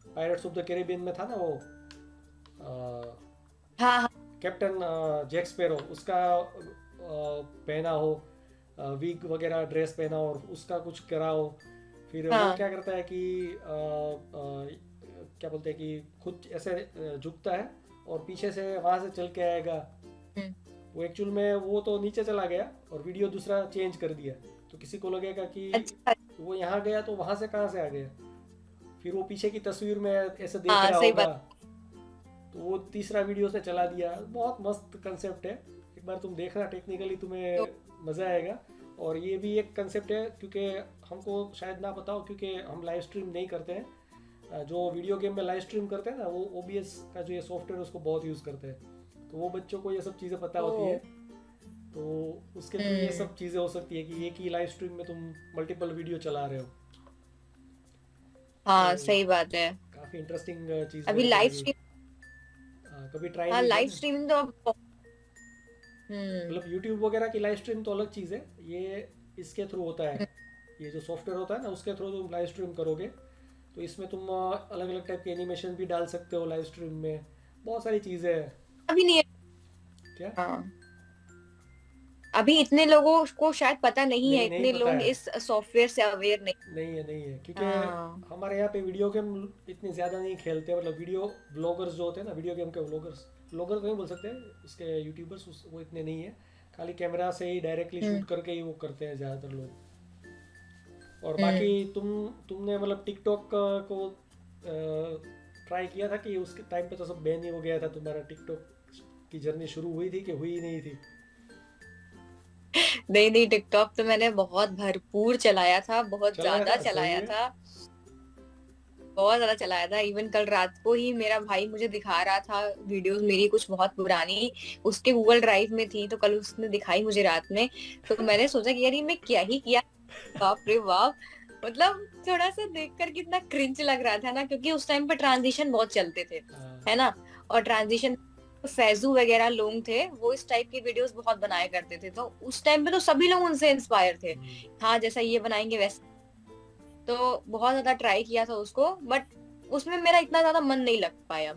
पायरेट्स ऑफ द कैरिबियन में था ना वो, हाँ हाँ कैप्टन जैक स्पैरो, उसका पहना हो, विग वगैरह ड्रेस पहना हो और उसका कुछ करा हो। फिर वो हाँ। क्या करता है कि क्या बोलते हैं कि खुद ऐसे झुकता है और पीछे से वहां से चल के आएगा। हम्म। वो एक्चुअल में वो तो नीचे चला गया और वीडियो दूसरा चेंज कर दिया, तो किसी को लगेगा कि अच्छा। वो यहाँ गया तो वहां से कहाँ से आ गया। फिर वो पीछे की तस्वीर में ऐसे देख हाँ रहा सही होगा, बात। तो वो तीसरा वीडियो से चला दिया। बहुत मस्त कंसेप्ट है, एक बार तुम देखना, टेक्निकली तो तुम्हें मज़ा आएगा। और ये भी एक कंसेप्ट है, क्योंकि हमको शायद ना पता हो, क्योंकि हम लाइव स्ट्रीम नहीं करते हैं। जो वीडियो गेम में लाइव स्ट्रीम करते हैं ना, वो OBS का जो ये सॉफ्टवेयर है उसको बहुत यूज़ करते हैं, तो वो बच्चों को ये सब चीज़ें पता होती है। ओ। तो उसके थ्रू ये हम्म। सब चीज़ें हो सकती है कि एक ही लाइव स्ट्रीम में तुम मल्टीपल वीडियो चला रहे हो। हाँ तो सही बात है। काफ़ी इंटरेस्टिंग चीज़ अभी मेरे को लाइव लगी। स्ट्रीम। कभी ट्राई हाँ नहीं किया लाइव ना। स्ट्रीमिंग तो अब। हम्म। मतलब यूट्यूब वगैरह की लाइव स्ट्रीम तो अलग चीज़ है, ये इसके थ्रू होता है। ये जो सॉफ्टवेयर होता है ना, उसके थ्रू तुम लाइव स्ट्रीम करोगे, तो इसमें तुम अलग अलग टाइप के एनिमेशन भी डाल सकते हो लाइव स्ट्रीम में, बहुत सारी चीज़ें हैं। अभी नहीं है। क्या? हाँ अभी इतने लोगों को शायद पता नहीं है, नहीं, नहीं इतने पता लोग है। इस सॉफ्टवेयर से अवेयर नहीं। नहीं है, नहीं है, क्योंकि हाँ। हमारे यहाँ पे वीडियो गेम इतनी ज़्यादा नहीं खेलते। मतलब वीडियो ब्लॉगर्स जो होते हैं ना, वीडियो गेम के ब्लॉगर्स, ब्लॉगर तो नहीं बोल सकते, उसके यूट्यूबर्स वो इतने नहीं है। खाली कैमरा से ही डायरेक्टली हम्म। शूट करके ही वो करते हैं ज़्यादातर लोग। और बाकी हम्म। तुमने मतलब टिकटॉक को ट्राई किया था कि उसके टाइम पे तो सब बैन ही हो गया था, तुम्हारा टिकटॉक की जर्नी शुरू हुई थी कि हुई ही नहीं थी? नहीं नहीं, टिकटॉक तो मैंने बहुत भरपूर चलाया था, बहुत चलाया ज्यादा था, सही चलाया है। था। बहुत ज्यादा चलाया था। इवन कल रात को ही मेरा भाई मुझे दिखा रहा था वीडियोस मेरी कुछ बहुत पुरानी, उसके गूगल ड्राइव में थी, तो कल उसने दिखाई मुझे रात में। तो मैंने सोचा कि यार ये मैं क्या ही किया। बाप रे बाप। मतलब थोड़ा सा देखकर कितना क्रिंज लग रहा था ना, क्योंकि उस टाइम पे ट्रांजिशन बहुत चलते थे, हाँ। है ना। और ट्रांजिशन, फैजू वगैरह लोग थे वो इस टाइप की वीडियोस बहुत बनाया करते थे, तो उस टाइम पे तो सभी लोग उनसे इंस्पायर थे। हाँ जैसा ये बनाएंगे वैसे। तो बहुत ज्यादा ट्राई किया था उसको, बट उसमें मेरा इतना ज्यादा मन नहीं लग पाया।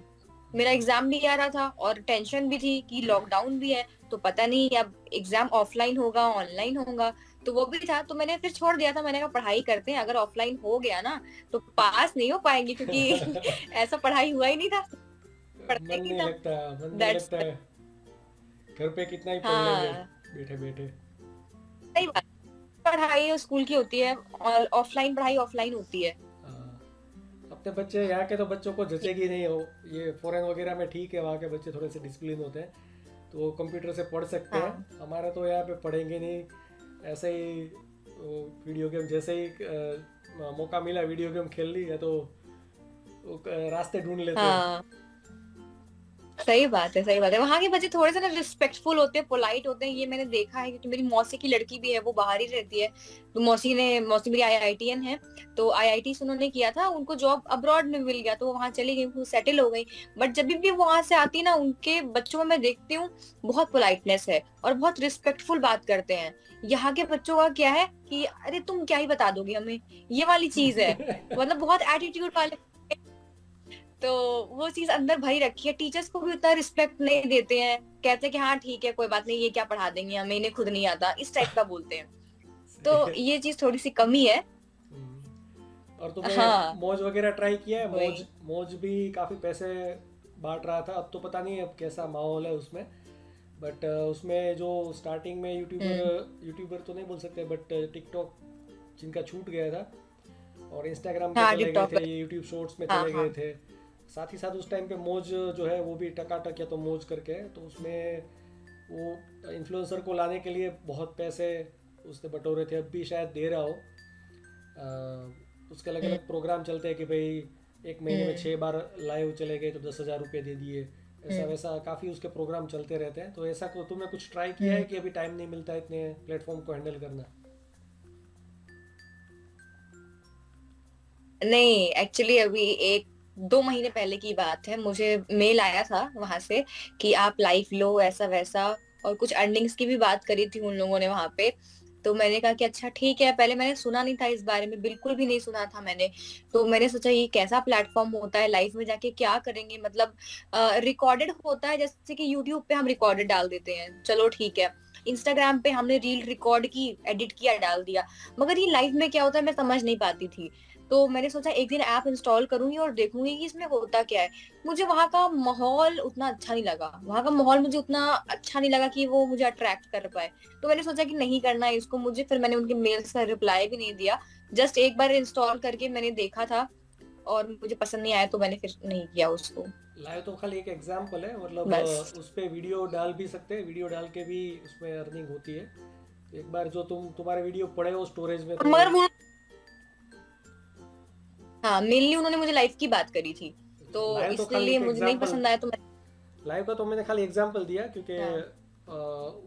मेरा एग्जाम भी आ रहा था और टेंशन भी थी कि लॉकडाउन भी है, तो पता नहीं अब एग्जाम ऑफलाइन होगा ऑनलाइन होगा, तो वो भी था। तो मैंने फिर छोड़ दिया था, मैंने कहा पढ़ाई करते हैं, अगर ऑफलाइन हो गया ना तो पास नहीं हो पाएंगे, क्योंकि ऐसा पढ़ाई हुआ ही नहीं था, पढ़ता ही मन नहीं नहीं था। लगता, मन नहीं दैट्स। लगता है। घर पे कितना ही पढ़ लेंगे हाँ बैठे बैठे। सही बात। पढ़ाई स्कूल की होती है और ऑफलाइन पढ़ाई ऑफलाइन होती है। हाँ, अपने बच्चे यहाँ के तो बच्चों को जचेगी नहीं हो। ये फॉरेन वगैरह में ठीक है, वहाँ के बच्चे थोड़े से डिसिप्लिन होते हैं, तो वो कंप्यूटर से पढ़ सकते हाँ हैं। हमारे तो यहाँ पे पढ़ेंगे नहीं, ऐसे ही वीडियो गेम जैसे ही मौका मिला वीडियो गेम खेल ली, या तो वो रास्ते ढूंढ लेते हैं। हाँ सही बात है, सही बात है। वहां के बच्चे थोड़े से ना रिस्पेक्टफुल होते हैं, पोलाइट होते हैं, ये मैंने देखा है, क्योंकि मेरी मौसी की लड़की भी है, वो बाहर ही रहती है। तो मौसी मेरी IITN है, तो IIT से उन्होंने किया था, उनको जॉब अब्रॉड में मिल गया, तो वो वहां चली गई, वो सेटल हो गई। बट जब भी वहां से आती ना, उनके बच्चों में मैं देखती हूँ बहुत पोलाइटनेस है और बहुत रिस्पेक्टफुल बात करते हैं। यहाँ के बच्चों का क्या है कि अरे तुम क्या ही बता दोगे हमें, ये वाली चीज है। मतलब बहुत एटीट्यूड वाले। तो वो चीज अंदर भरी रखी है। टीचर्स को भी उतना रिस्पेक्ट नहीं देते हैं, कहते हैं कि हाँ ठीक है कोई बात नहीं, ये क्या पढ़ा देंगे हमें, इन्हें खुद नहीं आता, इस टाइप का बोलते हैं। सही तो है। ये चीज थोड़ी सी कमी है। और तुमने हाँ मौज वगैरह ट्राई किया है? वही। मौज मौज भी काफ़ी पैसे बांट रहा था, अब तो पता नहीं अब कैसा माहौल है उसमें। बट उसमें जो स्टार्टिंग में हम्म। यूट्यूबर तो नहीं बोल सकते, बट टिकटॉक जिनका छूट गया था और इंस्टाग्राम पे हाँ चले गए टिकटॉक थे, पे। ये यूट्यूब शॉर्ट्स में हाँ चले हाँ। गए थे, साथ ही साथ उस टाइम पे मौज जो है वो भी टकाटक या तो मौज करके, तो उसमें वो इन्फ्लुएंसर को लाने के लिए बहुत पैसे उसने बटोरे थे, अब भी शायद दे रहा हो। उसके अलग हम्म। अलग प्रोग्राम चलते हैं कि भाई एक महीने में हम्म। 6 बार लाइव चले गए तो 10,000 रुपये दे दिए, ऐसा हम्म। वैसा काफ़ी उसके प्रोग्राम चलते रहते हैं। तो ऐसा को तुमने कुछ ट्राई किया है हम्म। कि अभी टाइम नहीं मिलता इतने प्लेटफॉर्म को हैंडल करना? नहीं एक्चुअली अभी 1-2 महीने पहले की बात है, मुझे मेल आया था वहां से कि आप लाइफ लो ऐसा वैसा, और कुछ अर्निंग्स की भी बात करी थी उन लोगों ने वहां पे। तो मैंने कहा कि अच्छा ठीक है, पहले मैंने सुना नहीं था इस बारे में, बिल्कुल भी नहीं सुना था मैंने। तो मैंने सोचा ये कैसा प्लेटफॉर्म होता है, लाइफ में जाके क्या करेंगे, मतलब रिकॉर्डेड होता है जैसे कि यूट्यूब पे हम रिकॉर्डेड डाल देते हैं, चलो ठीक है। इंस्टाग्राम पे हमने रील रिकॉर्ड की, एडिट किया, डाल दिया। मगर ये लाइफ में क्या होता है मैं समझ नहीं पाती थी। तो मैंने सोचा एक दिन ऐप इंस्टॉल करूंगी और देखूंगी कि इसमें होता क्या है। मुझे वहां का माहौल उतना अच्छा नहीं लगा, वहां का माहौल मुझे उतना अच्छा नहीं लगा कि वो मुझे अट्रैक्ट कर पाए। तो मैंने सोचा कि नहीं करना है इसको मुझे, फिर मैंने उनके मेल्स का रिप्लाई भी नहीं दिया। जस्ट एक बार इंस्टॉल करके मैंने देखा था और मुझे पसंद नहीं आया, तो मैंने फिर नहीं किया उसको। लाइव तो खाली एक एग्जाम्पल है, मतलब बस। उस पे वीडियो डाल भी सकते हैं, वीडियो डाल के भी उसमें अर्निंग होती है। तो एक बार जो तुम्हारे वीडियो पड़े हो स्टोरेज में तो मगर वो, हाँ मेनली उन्होंने मुझे लाइफ की बात करी थी, तो लाइव तो खाली इसलिए एक मुझे नहीं एग्जाम्पल, पसंद आया तो मैं। लाइव का तो मैंने खाली एग्जाम्पल दिया क्योंकि हाँ।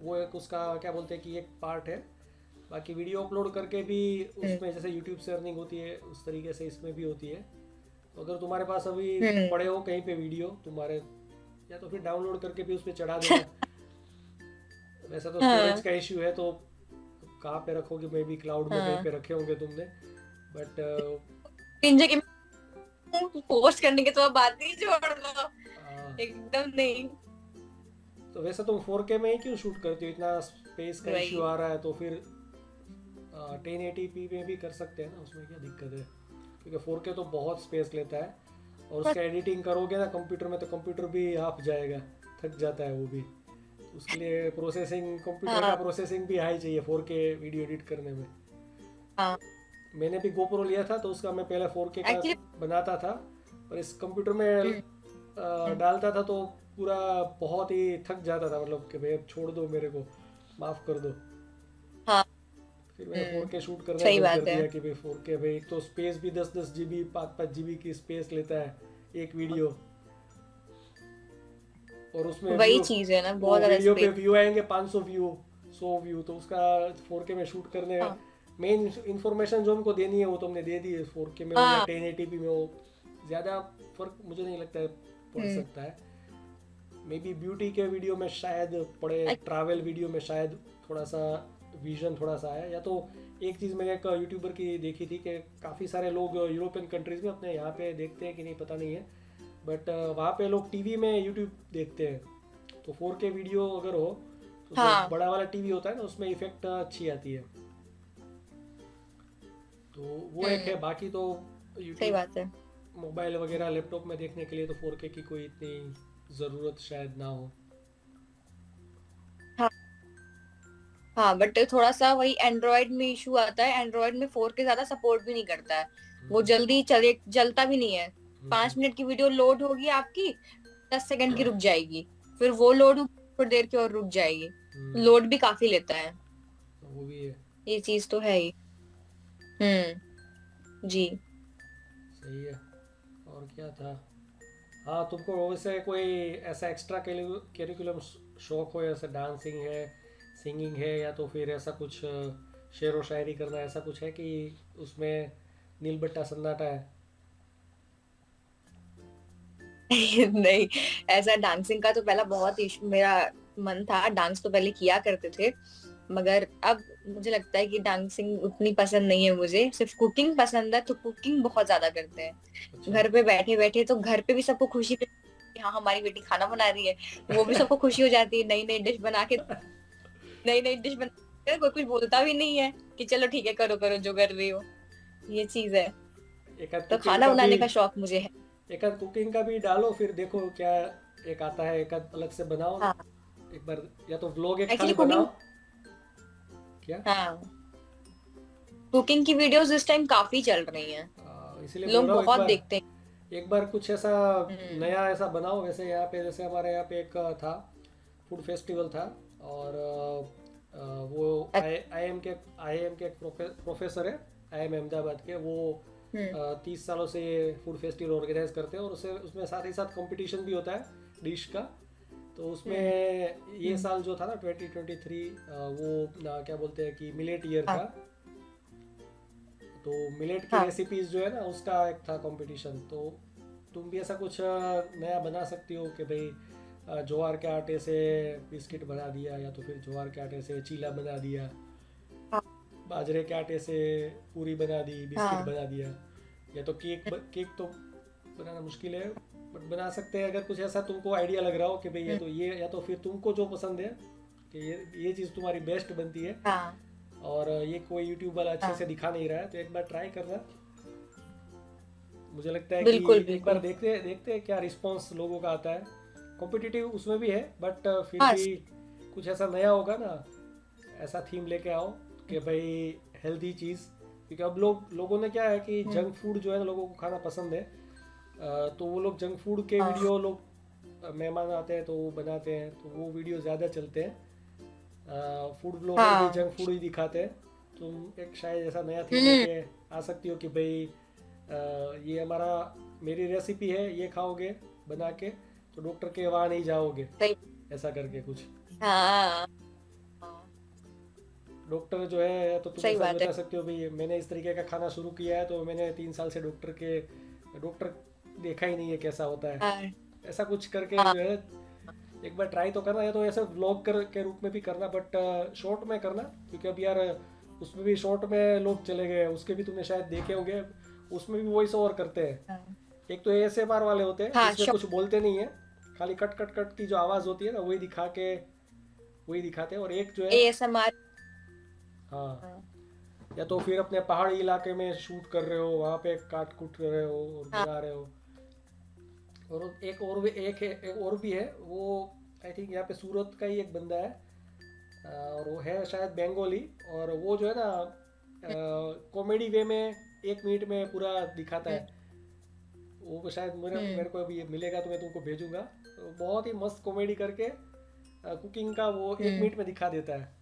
वो एक उसका क्या बोलते हैं कि एक पार्ट है। बाकी वीडियो अपलोड करके भी हम्म। उसमें जैसे यूट्यूब से अर्निंग होती है उस तरीके से इसमें भी होती है। तो अगर तुम्हारे पास अभी हम्म। पड़े हो कहीं पे वीडियो तुम्हारे, या तो फिर डाउनलोड करके भी उस पर चढ़ा देना। वैसे तो स्टोरेज हाँ। का इश्यू है, तो कहाँ पे रखोगे, मे बी क्लाउड में कहीं हाँ। पे रखे होंगे तुमने, बट तीन जगह पोस्ट करने की तो अब बात ही छोड़ दो, एकदम नहीं। तो वैसे तुम 4K में ही क्यों शूट करती हो, इतना स्पेस का इश्यू वही। आ रहा है तो फिर 1080p में भी कर सकते हैं ना, उसमें क्या दिक्कत है। क्योंकि 4K तो बहुत स्पेस लेता है, और उसका एडिटिंग करोगे ना कंप्यूटर में तो कंप्यूटर भी हाफ जाएगा, थक जाता है वो भी। उसके लिए प्रोसेसिंग, कंप्यूटर का हाँ। प्रोसेसिंग भी हाई चाहिए 4K वीडियो एडिट करने में। हाँ। मैंने भी GoPro लिया था तो उसका मैं पहले 4K का एक्चुअली। बनाता था, और इस कंप्यूटर में डालता था तो पूरा बहुत ही थक जाता था, मतलब कि भाई अब छोड़ दो मेरे को, माफ़ कर दो। हाँ। फिर मैंने 4K शूट करना ही सही बंद कर बात है। दिया कि भाई 4K भाई, एक तो स्पेस भी 10-10 GB 5-5 GB की स्पेस लेता है एक वीडियो, और उसमें वही व्यू, चीज है ना, वो बहुत ज्यादा वीडियो पे स्पेस। व्यू आएंगे 500 व्यू, 100 व्यू, तो उसका 4K में शूट करने, हाँ। मेन इंफॉर्मेशन जो हमको देनी है वो तो हमने दे दी है 4K में हो या हाँ। 1080p में हो, ज़्यादा फर्क मुझे नहीं लगता है पड़ हम्म। सकता है। मे बी ब्यूटी के वीडियो में शायद पड़े, ट्रैवल वीडियो में शायद थोड़ा सा विजन थोड़ा सा है। या तो एक चीज़ मैंने एक यूट्यूबर की देखी थी कि काफ़ी सारे लोग यूरोपियन कंट्रीज़ में, अपने यहाँ पे देखते हैं कि नहीं पता नहीं है, बट वहाँ पे लोग टीवी में यूट्यूब देखते हैं। तो 4K वीडियो अगर हो तो जो हाँ। बड़ा वाला टीवी होता है ना उसमें इफेक्ट अच्छी आती है। तो वो एक है, हम्म। बाकी तो सही यूट्यूब बात है। मोबाइल वगैरह लैपटॉप में देखने के लिए तो 4K की कोई इतनी ज़रूरत शायद ना हो। हाँ। हाँ बट थोड़ा सा वही एंड्रॉयड में इशू आता है, एंड्रॉयड में 4K ज्यादा सपोर्ट भी नहीं करता है। वो हम्म, जल्दी चले, जलता भी नहीं है। हम्म, 5 मिनट की वीडियो लोड होगी आपकी, 10 सेकंड की रुक जाएगी, फिर वो लोड होगी थोड़ी देर की और रुक जाएगी। हम्म, लोड भी काफी लेता है। वो भी है। ये चीज तो है ही। जी। सही है। और क्या था, हाँ तुमको वैसे कोई ऐसा एक्स्ट्रा करिकुलम शौक हो, जैसे डांसिंग है, सिंगिंग है, या तो फिर ऐसा कुछ शेर व शायरी करना, ऐसा कुछ है कि उसमें नील बट्टा सन्नाटा है? नहीं, ऐसा डांसिंग का तो पहला बहुत इशू मेरा मन था, डांस तो पहले किया करते थे। मगर अब मुझे लगता है कि डांसिंग उतनी पसंद नहीं है मुझे, सिर्फ कुकिंग पसंद है, तो कुकिंग बहुत ज्यादा करते हैं अच्छा। घर पे बैठे बैठे। तो घर पे भी सबको खुशी कि हाँ हमारी बेटी खाना बना रही है, वो भी सबको खुशी हो जाती है, नई नई डिश बना के, नई नई डिश बना के कोई कुछ बोलता भी नहीं है कि चलो ठीक है करो करो जो कर रही हो। ये चीज है। एक आध तो कुकिंग खाना का भी, बनाने का शौक मुझे है। एक आध कुकिंग का भी डालो, फिर देखो क्या एक आता है, एक आध अलग से बनाओ हाँ। एक बार, या तो व्लॉग एक एक्चुअली खाली कुकिंग। बनाओ। क्या? हाँ। कुकिंग की वीडियोस इस टाइम काफी चल रही हैं, इसीलिए बोल लोग रहा हूँ, बहुत देखते हैं। एक बार कुछ ऐसा हम्म। नया ऐसा बनाओ। वैसे यहाँ पे, जैसे हमारे यहाँ पे एक था फूड फेस्टिवल था, और वो आई आई एम के एक प्रोफेसर है, IIM अहमदाबाद के, वो हम्म। 30 सालों से ये फूड फेस्टिवल ऑर्गेनाइज करते हैं, और उससे उसमें साथ ही साथ कंपटीशन भी होता है डिश का। तो उसमें हम्म। ये साल जो था ना 2023, वो क्या बोलते हैं कि मिलेट ईयर हाँ। था। तो मिलेट की हाँ। रेसिपीज जो है ना उसका एक था कंपटीशन। तो तुम भी ऐसा कुछ नया बना सकती हो कि भाई ज्वार के आटे से बिस्किट बना दिया, या तो फिर ज्वार के आटे से चीला बना दिया। हाँ। बाजरे के आटे से पूरी बना दी, बिस्किट हाँ बना दिया, या तो केक तो बनाना मुश्किल है, बट बना सकते हैं अगर कुछ ऐसा तुमको आइडिया लग रहा हो कि भाई ये हम्म, तो ये, या तो फिर तुमको जो पसंद है कि ये चीज़ तुम्हारी बेस्ट बनती है हाँ और ये कोई यूट्यूब वाला अच्छे से हाँ दिखा नहीं रहा है, तो एक बार ट्राई करना। मुझे लगता है कि बिल्कुल एक बार बिल्कुल। देखते देखते हैं क्या रिस्पॉन्स लोगों का आता है। कॉम्पिटिटिव उसमें भी है, बट फिर हाँ भी कुछ ऐसा नया होगा ना, ऐसा थीम लेके आओ कि भाई हेल्दी चीज़, क्योंकि अब लोगों ने क्या है कि हम्म, जंक फूड जो है ना लोगों को खाना पसंद है। तो वो लोग जंक फूड के हाँ वीडियो, लोग मेहमान आते हैं तो वो बनाते हैं, तो वो वीडियो ज़्यादा चलते हैं। फूड ब्लॉगर भी हाँ जंक फूड ही दिखाते हैं। तुम एक शायद ऐसा नया थीम हम्म, लेके आ सकती हो कि भाई ये हमारा, मेरी रेसिपी है, ये खाओगे बना के तो डॉक्टर के वहाँ नहीं जाओगे, सही। ऐसा करके कुछ। हाँ हाँ, डॉक्टर जो है, या तो तुम सही ऐसा बात है। बता सकते हो भाई मैंने इस तरीके का खाना शुरू किया है तो मैंने 3 साल से डॉक्टर देखा ही नहीं है कैसा होता है, हाँ ऐसा कुछ करके हाँ जो है एक बार ट्राई तो करना है। तो ऐसे व्लॉग के रूप में भी करना, बट शॉर्ट में करना, क्योंकि अब यार उसमें भी शॉर्ट में लोग चले गए, उसके भी तुमने शायद देखे होंगे, उसमें भी वॉइस ओवर करते हैं। हाँ एक तो ASMR वाले होते हैं हाँ, जिसमें कुछ बोलते नहीं है, खाली कट कट कट की जो आवाज़ होती है ना वही दिखा के वही दिखाते हैं। और एक जो है, ASMR। हाँ, हाँ या तो फिर अपने पहाड़ी इलाके में शूट कर रहे हो, वहाँ पे काट कुट रहे हो और हाँ बना रहे हो। और एक और भी एक और भी है वो, आई थिंक यहाँ पे सूरत का ही एक बंदा है, और वो है शायद बंगाली, और वो जो है ना हम्म, कॉमेडी वे में 1 मिनट में पूरा दिखाता हम्म, है। वो शायद मेरे हम्म, मेरे को अभी मिलेगा तो मैं तुमको भेजूंगा। तो बहुत ही मस्त कॉमेडी करके कुकिंग का वो एक हम्म, मिनट में दिखा देता है।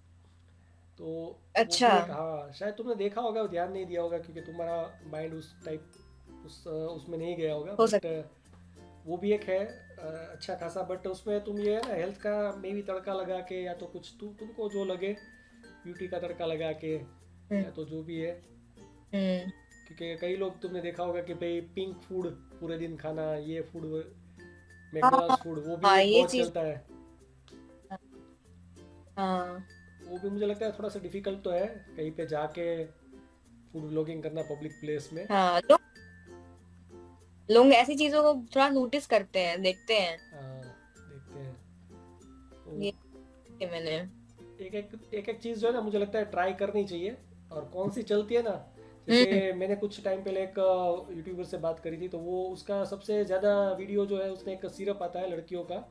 तो वो अच्छा। भी एक, हाँ शायद तुमने देखा होगा, ध्यान नहीं दिया होगा क्योंकि तुम्हारा माइंड उस टाइप उसमें नहीं गया होगा, हो बट सकता। वो भी एक है अच्छा खासा। बट उसमें तुम ये है ना हेल्थ का मे भी तड़का लगा के, या तो कुछ तुमको जो लगे ब्यूटी का तड़का लगा के, हम्म, या तो जो भी है। हम्म, क्योंकि कई लोग तुमने देखा होगा कि भाई पिंक फूड पूरे दिन खाना, ये फूड, हाँ मैकडॉनल्ड्स फूड, वो भी हाँ एक ये बहुत चीज। चलता है। हाँ वो भी मुझे लगता है थोड़ा सा डिफिकल्ट तो है कहीं पे जाके फूड ब्लॉगिंग करना पब्लिक प्लेस में। हाँ, लोग ऐसी चीजों को थोड़ा नोटिस करते हैं, देखते हैं। देखते हैं। तो ये मैंने। एक एक चीज़ जो है ना मुझे लगता है ट्राई करनी चाहिए। और कौन सी चलती है ना, जैसे हम्म, मैंने कुछ टाइम पहले एक यूट्यूबर से बात करी थी, तो वो उसका सबसे ज़्यादा वीडियो जो है, उसने एक सिरप आता है लड़कियों का,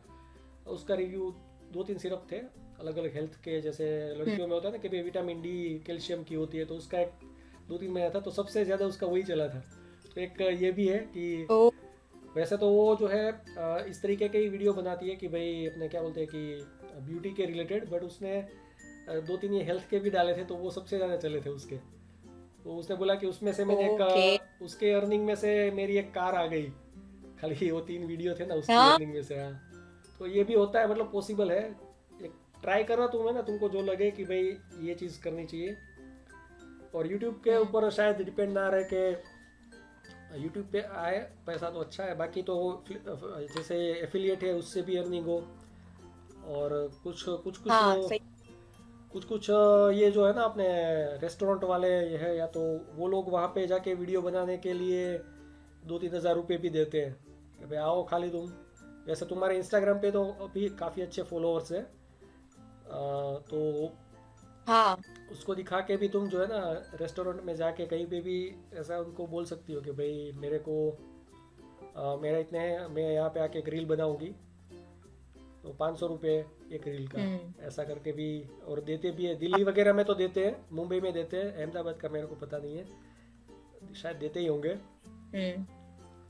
उसका रिव्यू, 2-3 सिरप थे अलग अलग हेल्थ के, जैसे हम्म, लड़कियों में होता है ना कि भाई विटामिन डी कैल्शियम की होती है, तो उसका एक 2-3 महीना था, तो सबसे ज़्यादा उसका वही चला था। तो एक ये भी है कि ओ वैसे तो वो जो है इस तरीके के ही वीडियो बनाती है कि भाई अपने क्या बोलते हैं कि ब्यूटी के रिलेटेड, बट उसने 2-3 ये हेल्थ के भी डाले थे, तो वो सबसे ज़्यादा चले थे उसके। तो उसने बोला कि उसमें से मैंने एक ओके। उसके अर्निंग में से मेरी एक कार आ गई, खाली वो 3 वीडियो थे ना उसकी हाँ अर्निंग में से। हाँ, तो ये भी होता है, मतलब पॉसिबल है। एक ट्राई करना तुम्हें ना, तुमको जो लगे कि भाई ये चीज़ करनी चाहिए। और यूट्यूब के हम्म, ऊपर शायद डिपेंड ना रहे कि यूट्यूब पे आए पैसा तो अच्छा है, बाकी तो जैसे एफिलिएट है उससे भी अर्निंग हो। और कुछ कुछ कुछ हाँ सही। कुछ कुछ ये जो है ना अपने रेस्टोरेंट वाले ये है, या तो वो लोग वहाँ पे जाके वीडियो बनाने के लिए 2-3 हज़ार रुपये भी देते हैं कि भाई आओ खाली तुम। वैसे तुम्हारे इंस्टाग्राम पे तो अभी काफ़ी अच्छे फॉलोअर्स हैं, तो हाँ उसको दिखा के भी तुम जो है ना रेस्टोरेंट में जाके कहीं पे भी ऐसा उनको बोल सकती हो कि भाई मेरे को मेरा इतने हैं, मैं यहाँ पे आके एक रील बनाऊंगी तो 500 रुपये एक रील का, हम्म, ऐसा करके भी। और देते भी है, दिल्ली वगैरह में तो देते हैं, मुंबई में देते हैं, अहमदाबाद का मेरे को पता नहीं है, शायद देते ही होंगे। हम्म,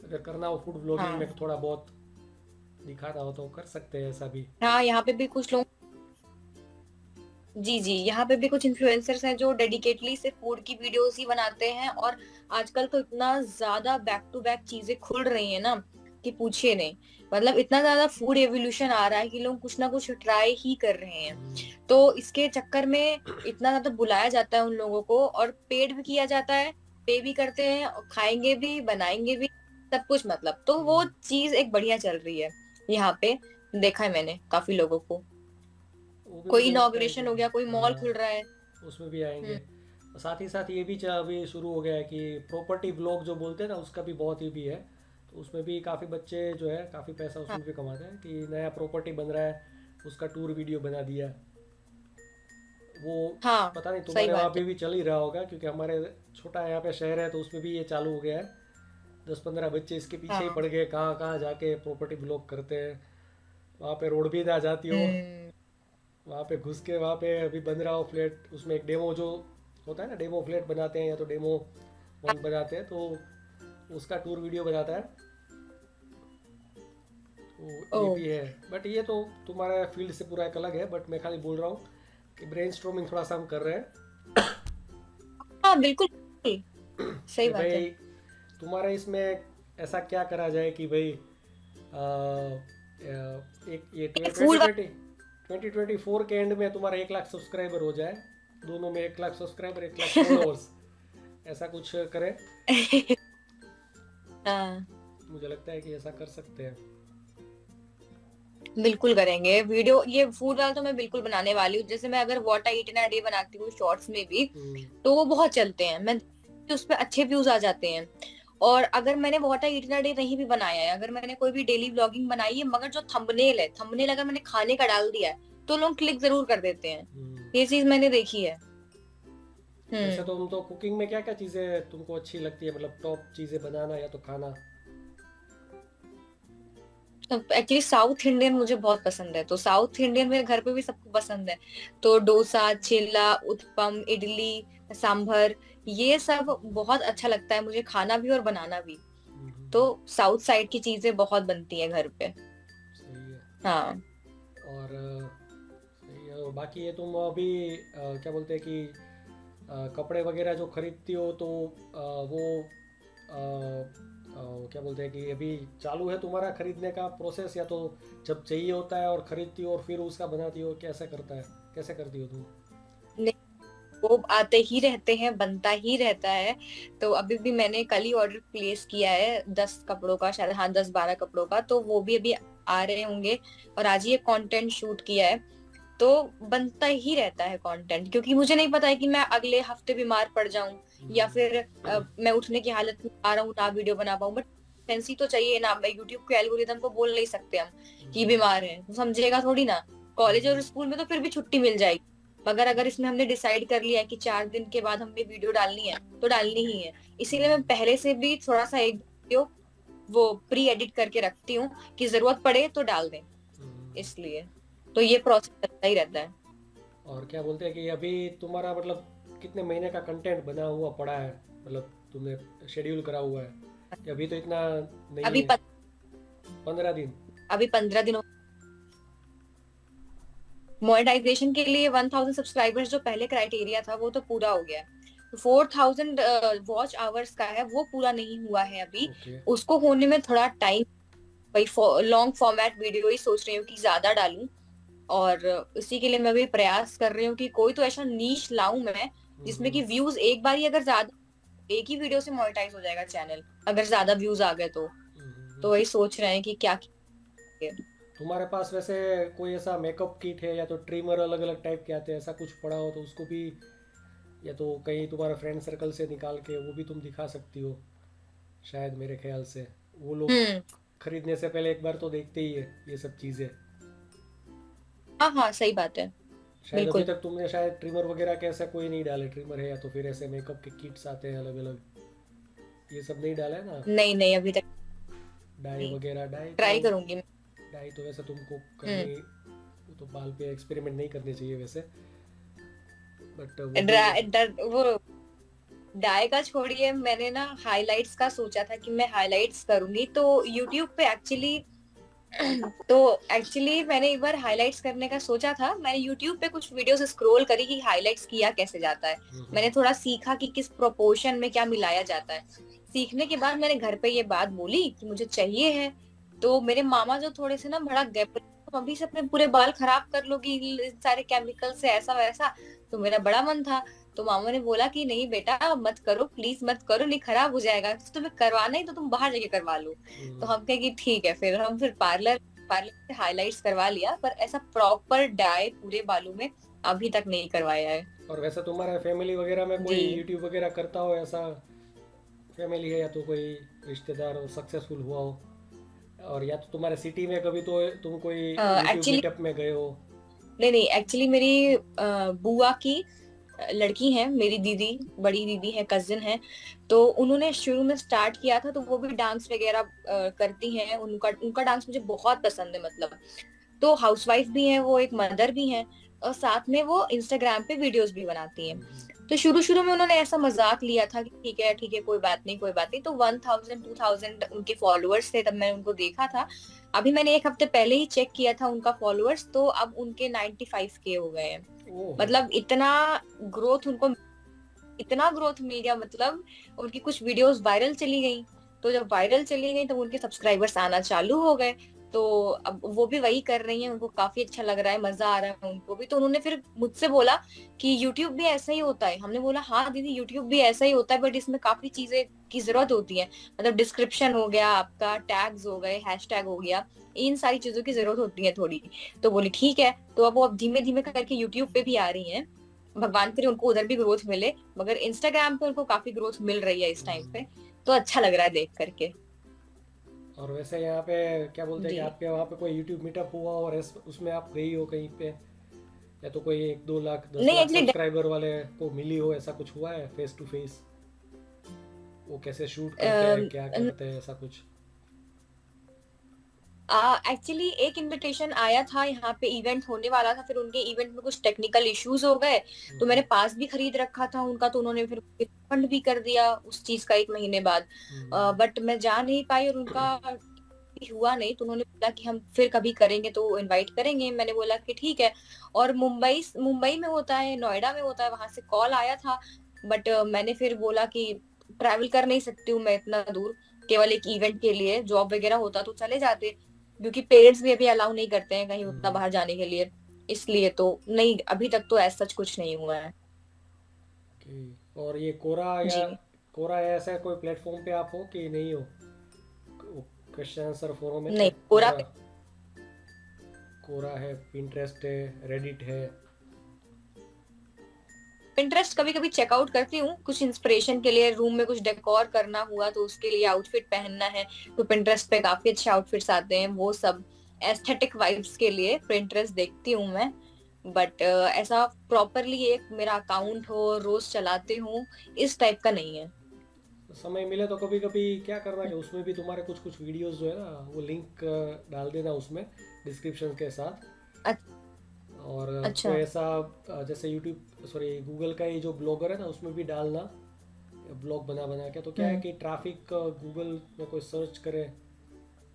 अगर करना हो फूड ब्लॉगिंग में हाँ थोड़ा बहुत दिखाना हो तो कर सकते हैं ऐसा भी। हाँ, यहाँ पे भी कुछ लोग। जी जी, यहाँ पे भी कुछ इन्फ्लुएंसर्स हैं जो डेडिकेटली सिर्फ फूड की वीडियोस ही बनाते हैं। और आजकल तो इतना ज्यादा बैक टू बैक चीजें खुल रही है ना कि पूछिए नहीं। मतलब इतना ज्यादा फूड एवोल्यूशन आ रहा है कि लोग कुछ ना कुछ ट्राई ही कर रहे हैं। हम्म, तो इसके चक्कर में इतना ज्यादा बुलाया जाता है उन लोगों को, और पेड भी किया जाता है, पे भी करते हैं, और खाएंगे भी, बनाएंगे भी, सब कुछ। मतलब तो वो हम्म, चीज एक बढ़िया चल रही है यहाँ पे। देखा है मैंने काफी लोगों को। वो भी कोई मुझे लगता है कि इनॉग्रेशन हो गया, कोई मॉल खुल हाँ रहा है। उसमें भी आएंगे। हम्म, साथ ही साथ ये भी अभी शुरू हो गया है कि प्रॉपर्टी ब्लॉग जो बोलते हैं ना, उसका भी बहुत ही भी है। तो उसमें भी काफ़ी बच्चे जो है काफ़ी पैसा हाँ उसमें भी कमाते हैं कि नया प्रॉपर्टी बन रहा है, उसका टूर वीडियो बना दिया। वो हाँ, पता नहीं सही तुम्हारे वहाँ बात पे है। भी चल ही रहा होगा, क्योंकि हमारे छोटा यहाँ पे शहर है तो उसमें भी ये चालू हो गया है। 10-15 बच्चे इसके पीछे ही हाँ। पड़ गए, कहाँ कहाँ जाके प्रॉपर्टी ब्लॉक करते हैं। वहाँ पे रोड भी ना जाती हो, हम्म। वहाँ पे घुस के वहाँ पे अभी बन रहा हो फ्लैट, उसमें एक डेमो जो होता है ना, डेमो फ्लैट बनाते हैं या तो डेमो वन बनाते हैं, तो उसका टूर वीडियो बनाता है। तो ओ। ये भी है, बट ये तो तुम्हारा फील्ड से पूरा एक अलग है, बट मैं खाली बोल रहा हूँ कि ब्रेनस्टॉर्मिंग थोड़ा सा हम कर रहे हैं हाँ, बिल्कुल बिल्कुल, सही कि बात है। भाई तुम्हारे इसमें ऐसा क्या करा जाए कि भाई एक ये ट्वेंटी फूड ट्वेंटी 2024 के एंड में तुम्हारा 1 लाख सब्सक्राइबर हो जाए, दोनों में 1 लाख सब्सक्राइबर 1 लाख फॉलोअर्स, ऐसा कुछ करें। हाँ, मुझे लगता है कि ऐसा कर सकते हैं। बिल्कुल करेंगे वीडियो। ये फूड वाला तो मैं बिल्कुल बनाने वाली हूँ। जैसे मैं अगर what I eat in a day बनाती हूँ शॉर्ट्स में भी, हम्म, तो वो बहुत चलते हैं। मैं उस पे अच्छे व्यूज आ जाते हैं। और अगर मैंने what I eat in a day नहीं भी बनाया है, अगर मैंने कोई भी डेली व्लॉगिंग बनाई है, मगर जो थंबनेल है, थंबनेल अगर मैंने खाने का डाल दिया है, तो लोग क्लिक जरूर कर देते हैं। हम्म। ये चीज मैंने देखी है। वैसे हम्म। तो तुम तो कुकिंग में क्या क्या चीज़ें तुमको अच्छी लगती है, मतलब टॉप चीज़ें बनाना या तो खाना। एक्चुअली साउथ इंडियन मुझे बहुत पसंद है, तो साउथ इंडियन मेरे घर पे भी सबको पसंद है। तो डोसा, चिल्ला, उत्पम, इडली, सांभर, ये सब बहुत अच्छा लगता है मुझे खाना भी और बनाना भी। तो साउथ साइड की चीजें बहुत बनती है घर पे। सही है। हाँ। और सही है। और बाकी ये तुम अभी क्या बोलते हैं कि कपड़े वगैरह जो खरीदती हो तो वो क्या बोलते हैं कि अभी चालू है तुम्हारा खरीदने का प्रोसेस, या तो जब चाहिए होता है और खरीदती हो और फिर उसका बनाती हो, कैसे करता है, कैसे करती हो तुम। नहीं, वो आते ही रहते हैं, बनता ही रहता है। तो अभी भी मैंने कल ही ऑर्डर प्लेस किया है 10 कपड़ों का, शायद, हाँ, 10-12 कपड़ों का। तो वो भी अभी आ रहे होंगे। और आज ही ये कंटेंट शूट किया है। तो बनता ही रहता है कंटेंट, क्योंकि मुझे नहीं पता है कि मैं अगले हफ्ते बीमार पड़ जाऊं, या फिर मैं उठने की हालत में आ रहा हूँ ना वीडियो बना पाऊं। बट कंसिस्टेंसी तो चाहिए ना। मैं यूट्यूब के एल्गोरिदम को बोल नहीं सकते हम कि बीमार है, तो समझेगा थोड़ी ना। कॉलेज और स्कूल में तो फिर भी छुट्टी मिल जाएगी, मगर अगर इसमें हमने डिसाइड कर लिया है कि 4 दिन के बाद हमें वीडियो डालनी है, तो डालनी ही है। इसीलिए मैं पहले से भी थोड़ा सा एक वीडियो वो प्री एडिट करके रखती हूँ कि जरूरत पड़े तो डाल दें। इसलिए तो ये प्रोसेस चलता ही रहता है। और क्या बोलते हैं कि अभी तुम्हारा मतलब कितने महीने का कंटेंट बना हुआ पड़ा है, मतलब तुमने शेड्यूल करा हुआ है, कि अभी तो इतना नहीं अभी है। पन, 15 दिन। अभी 15 दिनों मोनेटाइजेशन के लिए 1000 सब्सक्राइबर्स जो पहले क्राइटेरिया था, वो तो पूरा हो गया। 4000 वॉच आवर्स का है, वो पूरा नहीं हुआ है अभी। ओके। उसको होने में थोड़ा टाइम। वही लॉन्ग फॉर्मेट वीडियो ही सोच रही हूँ कि ज्यादा डालूं। और इसी के लिए मैं भी प्रयास कर रही हूँ कि कोई तो ऐसा नीश लाऊं मैं, जिसमें कि व्यूज एक बार ही अगर ज्यादा, एक ही वीडियो से मोनेटाइज हो जाएगा चैनल, अगर ज्यादा व्यूज आ गए तो। तो वही सोच रहे हैं कि क्या किया जाए। तुम्हारे पास वैसे कोई ऐसा मेकअप किट है या तो ट्रिमर अलग अलग टाइप के आते हैं, ऐसा कुछ पड़ा हो तो उसको भी, या तो कहीं तुम्हारा फ्रेंड सर्कल से निकाल के वो भी तुम दिखा सकती हो। शायद मेरे ख्याल से वो लोग हम्म। खरीदने से पहले एक बार तो देखते ही है ये सब चीज़ें। हाँ हाँ, सही बात है। शायद अभी बिल्कुल। तक तुमने शायद ट्रिमर वगैरह के ऐसा कोई नहीं डाले, ट्रिमर है या तो फिर ऐसे मेकअप के किट्स आते हैं अलग अलग, ये सब नहीं डाला है ना। नहीं नहीं, अभी तक डाई नहीं। वगैरह, ट्राई करूंगी मैं। डाई तो वैसे तुमको हम्म। करनी, वो तो बाल पे एक्सपेरिमेंट नहीं करनी चाहिए वैसे, बट वो भी। वो डाई का छोड़िए, मैंने ना हाइलाइट्स का सोचा था कि मैं हाइलाइट्स करूंगी। तो यूट्यूब पे एक्चुअली तो एक्चुअली मैंने एक बार हाइलाइट्स करने का सोचा था। मैंने यूट्यूब पे कुछ वीडियोस स्क्रॉल करी कि हाइलाइट्स किया कैसे जाता है। मैंने थोड़ा सीखा कि किस प्रोपोर्शन में क्या मिलाया जाता है। सीखने के बाद मैंने घर पे ये बात बोली कि मुझे चाहिए है। तो मेरे मामा जो थोड़े से ना बड़ा गैप, तुम अभी से अपने पूरे बाल खराब कर लोगी इन सारे केमिकल से, ऐसा वैसा। तो मेरा बड़ा मन था। तो मामा ने बोला कि नहीं बेटा, मत करो, प्लीज मत करो, नहीं खराब हो जाएगा। तो तुम्हें करवाना ही तो तुम बाहर जाके करवा लो। तो हम कहे कि ठीक है। फिर हम पार्लर पार्लर से हाइलाइट्स करवा लिया, पर ऐसा प्रॉपर डाई पूरे बालों में अभी तक नहीं करवाया है। और वैसे तुम्हारे फैमिली वगैरह में कोई जी। यूट्यूब वगैरह करता हो, ऐसा फैमिली है या तो कोई रिश्तेदार हो सक्सेसफुल हुआ हो, और या तो तुम्हारे सिटी में कभी तो तुम कोई यूट्यूब एक्चुअली मीटअप में गए हो? नहीं नहीं, एक्चुअली मेरी बुआ की लड़की है, मेरी दीदी, बड़ी दीदी है, कजिन है। तो उन्होंने शुरू में स्टार्ट किया था, तो वो भी डांस वगैरह करती हैं। उनका उनका डांस मुझे बहुत पसंद है, मतलब। तो हाउसवाइफ भी है वो, एक मदर भी है, और साथ में वो इंस्टाग्राम पे वीडियोस भी बनाती हैं। तो शुरू शुरू में उन्होंने ऐसा मजाक लिया था कि ठीक है, कोई बात नहीं, कोई बात नहीं। तो 1000 2000 उनके फॉलोअर्स थे, तब मैंने उनको देखा था। अभी मैंने एक हफ्ते पहले ही चेक किया था उनका फॉलोअर्स, तो अब उनके 95K हो गए हैं। ओहो। मतलब ग्रोथ उनको इतना ग्रोथ मिल गया, मतलब उनकी कुछ वीडियोस वायरल चली गई। तो जब वायरल चली गई तो उनके सब्सक्राइबर्स आना चालू हो गए। तो अब वो भी वही कर रही हैं, उनको काफी अच्छा लग रहा है, मजा आ रहा है उनको भी। तो उन्होंने फिर मुझसे बोला कि यूट्यूब भी ऐसा ही होता है। हमने बोला हाँ दीदी, यूट्यूब भी ऐसा ही होता है, बट इसमें काफी चीजें की जरूरत होती है। मतलब डिस्क्रिप्शन हो गया आपका, टैग्स हो गए, हैशटैग हो गया, इन सारी चीजों की जरूरत होती है थोड़ी। तो बोली ठीक है। तो अब वो अब धीमे धीमे करके यूट्यूब पे भी आ रही हैं। भगवान करे उनको उधर भी ग्रोथ मिले, मगर इंस्टाग्राम पे उनको काफी ग्रोथ मिल रही है इस टाइम पे। तो अच्छा लग रहा है देख करके। और वैसे यहाँ पे क्या बोलते हैं कि जी। आपके वहाँ पे कोई यूट्यूब मीटअप हुआ और उसमें आप गई हो कहीं पे, या तो कोई 1 2 लाख दस नहीं लाख एक्चुअली सब्सक्राइबर वाले को मिली हो, ऐसा कुछ हुआ है फेस टू फेस? वो कैसे शूट करते हैं, क्या करते हैं, ऐसा कुछ? एक्चुअली एक इनविटेशन आया था, यहाँ पे इवेंट होने वाला था, फिर उनके इवेंट में कुछ टेक्निकल इश्यूज हो गए। तो मैंने पास भी खरीद रखा था उनका, तो उन्होंने फिर रिफंड भी कर दिया उस चीज का 1 महीने बाद। बट मैं जा नहीं पाई और उनका भी हुआ नहीं। तो उन्होंने बोला कि हम फिर कभी करेंगे तो इनवाइट करेंगे। मैंने बोला कि ठीक है। और मुंबई मुंबई में होता है, नोएडा में होता है, वहां से कॉल आया था। बट मैंने फिर बोला कि ट्रैवल कर नहीं सकती हूँ मैं इतना दूर, केवल एक इवेंट के लिए। जॉब वगैरह होता तो चले जाते, क्योंकि पेरेंट्स भी अभी अलाउ नहीं करते हैं कहीं उतना बाहर जाने के लिए। इसलिए तो नहीं, अभी तक तो ऐसा कुछ नहीं हुआ है। और ये कोरा या जी। कोरा या ऐसा कोई प्लेटफॉर्म पे आप हो कि नहीं हो? क्वेश्चन आंसर फोरम है तो नहीं, पूरा कोरा, कोरा है, पिंटरेस्ट है, रेडिट है? पिंटरेस्ट कभी कभी चेकआउट करती हूँ, कुछ इंस्पिरेशन के लिए, रूम में कुछ डेकोर करना हुआ तो उसके लिए, आउटफिट पहनना है तो पिंटरेस्ट पे काफी अच्छे आउटफिट्स आते हैं, वो सब एस्थेटिक वाइब्स के लिए पिंटरेस्ट देखती हूँ मैं। बट ऐसा प्रॉपरली एक मेरा अकाउंट हो, रोज चलाते हूँ, इस टाइप का नहीं है। समय मिले तो कभी कभी क्या करना कि उसमें भी तुम्हारे कुछ कुछ वीडियोस जो है ना, वो लिंक डाल देना उसमें डिस्क्रिप्शन के साथ। और अच्छा। कोई ऐसा जैसे यूट्यूब सॉरी गूगल का ही जो ब्लॉगर है ना, उसमें भी डालना ब्लॉग बना बना के। तो क्या है हम्म। कि ट्रैफिक गूगल में कोई सर्च करे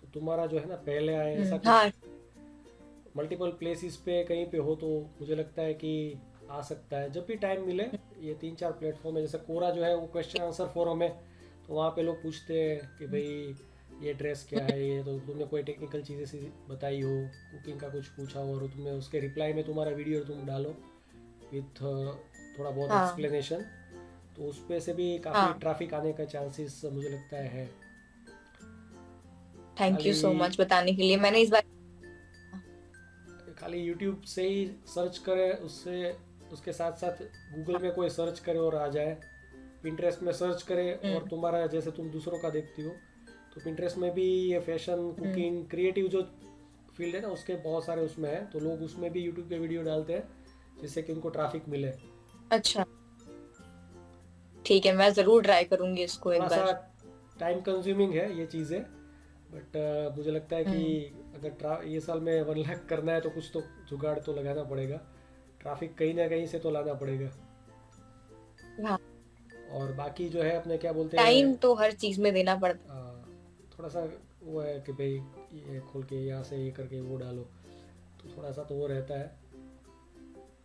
तो तुम्हारा जो है ना पहले आए, ऐसा कुछ हाँ। मल्टीपल प्लेसेस पे कहीं पे हो तो मुझे लगता है कि आ सकता है जब भी टाइम मिले। ये 3 4 प्लेटफॉर्म है, जैसे कोरा जो है वो क्वेश्चन आंसर फोरम है, तो वहाँ पे लोग पूछते हैं कि भाई ये ड्रेस क्या है, ये तो तुमने कोई टेक्निकल चीज़ें सी बताई हो, कुकिंग का कुछ पूछा हो और तुमने उसके रिप्लाई में तुम्हारा वीडियो तुम डालो विथ थोड़ा बहुत हाँ। एक्सप्लेनेशन, तो उस पे से भी काफ़ी हाँ। ट्रैफिक आने का चांसेस मुझे लगता है। थैंक यू खाली सो मच बताने के लिए, मैंने इस बार। खाली यूट्यूब से ही सर्च करे, उससे उसके साथ साथ गूगल में कोई सर्च करे और आ जाए, पिंटरेस्ट में सर्च करे और हम्म। तुम्हारा जैसे तुम दूसरों का देखती हो, तो पिंटरेस्ट में भी ये फैशन, हम्म। कुकिंग, क्रिएटिव जो फील्ड है ना उसके बहुत सारे उसमें है, तो लोग उसमें भी यूट्यूब पे वीडियो डालते हैं जिससे कि उनको ट्रैफिक मिले। अच्छा, ठीक है, मैं जरूर ट्राई करूंगी इसको थोड़ा एक सा बार। टाइम कंज्यूमिंग है ये चीज़ें, बट मुझे लगता है कि हम्म। अगर ये साल में 1 लाख करना है तो कुछ तो जुगाड़ तो लगाना पड़ेगा, ट्रैफिक कहीं ना कहीं से तो लाना पड़ेगा। हाँ, और बाकी जो है अपने क्या बोलते हैं, टाइम तो हर चीज में देना पड़ता थोड़ा सा वो है कि भाई ये खोल के यहाँ से ये करके वो डालो, तो थोड़ा सा तो वो रहता है।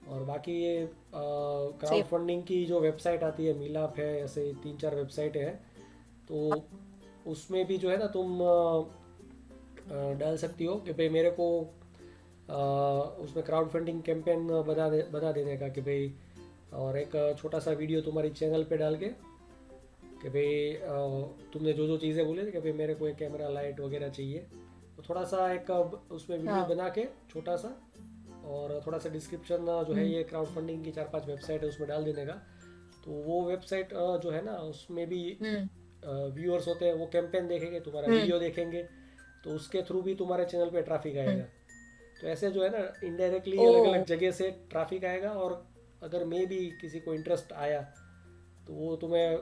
और बाकी ये है। क्राउड फंडिंग की जो वेबसाइट आती है, मीलाप है, ऐसे 3 4 वेबसाइट है, तो उसमें भी जो है ना तुम डाल सकती हो कि भाई मेरे को उसमें क्राउड फंडिंग कैंपेन बना देने का कि भाई, और एक छोटा सा वीडियो तुम्हारी चैनल पे डाल के कि भाई तुमने जो जो चीज़ें बोले थे कि भाई मेरे को एक कैमरा लाइट वगैरह चाहिए, तो थोड़ा सा एक उसमें वीडियो हाँ। बना के छोटा सा और थोड़ा सा डिस्क्रिप्शन जो है ये क्राउड फंडिंग की 4-5 वेबसाइट है उसमें डाल देने का। तो वो वेबसाइट जो है ना उसमें भी व्यूअर्स होते हैं, वो कैंपेन देखेंगे, तुम्हारा वीडियो देखेंगे, तो उसके थ्रू भी तुम्हारे चैनल पे ट्रैफिक आएगा। तो ऐसे जो है ना इनडायरेक्टली अलग अलग ओ जगह से ट्रैफिक आएगा। और अगर मे भी किसी को इंटरेस्ट आया तो वो तुम्हें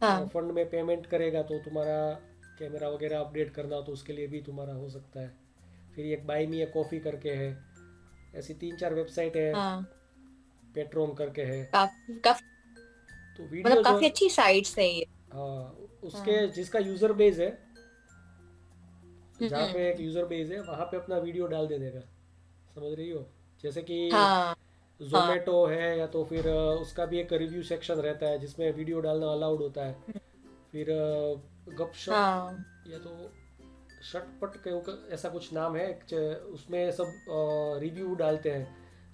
हाँ फंड में पेमेंट करेगा, तो तुम्हारा कैमरा वगैरह अपडेट करना हो तो उसके लिए भी तुम्हारा हो सकता है। फिर एक बाय मी ए कॉफ़ी करके है, ऐसी 3-4 वेबसाइट है, हाँ, पेट्रोन करके है। काफी काफी, तो मतलब वीडियो जो, काफी अच्छी साइट्स है ये। हाँ, उसके हाँ। जिसका यूज़र बेस है, जहाँ पे एक हम्म। यूज़र बेस है वहाँ पे अपना वीडियो डाल देने का। समझ रही हो? जैसे कि हाँ हाँ। जोमेटो है, या तो फिर उसका भी एक रिव्यू सेक्शन रहता है जिसमें वीडियो डालना अलाउड होता है। फिर गपशप, हाँ। या तो शटपट के ऐसा कुछ नाम है उसमें सब रिव्यू डालते हैं।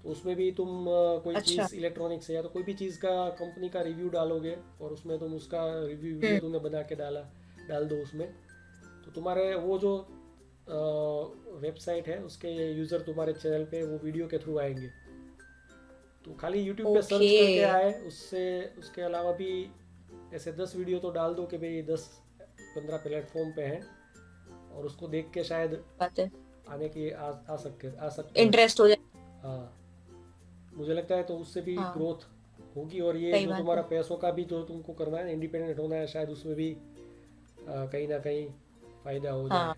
तो उसमें भी तुम कोई अच्छा। चीज़ इलेक्ट्रॉनिक्स है या तो कोई भी चीज़ का कंपनी का रिव्यू डालोगे, और उसमें तुम उसका रिव्यू वीडियो हम्म। तुमने बना के डाल दो उसमें, तो तुम्हारे वो जो वेबसाइट है उसके यूज़र तुम्हारे चैनल पे वो वीडियो के थ्रू आएंगे। तो खाली यूट्यूब पे ओके। सर्च करके आए उससे, उसके अलावा भी ऐसे 10 वीडियो तो डाल दो कि भाई 10-15 प्लेटफॉर्म पे हैं, और उसको देख के शायद बात है, आने की आ सकते हैं। इंटरेस्ट हो जाए। हाँ, मुझे लगता है तो उससे भी हाँ ग्रोथ होगी। और ये सही जो बात तुम्हारा है। पैसों का भी जो तुमको करना है, इंडिपेंडेंट होना है, शायद उसमें भी कहीं ना कहीं फ़ायदा हो जाए। हाँ।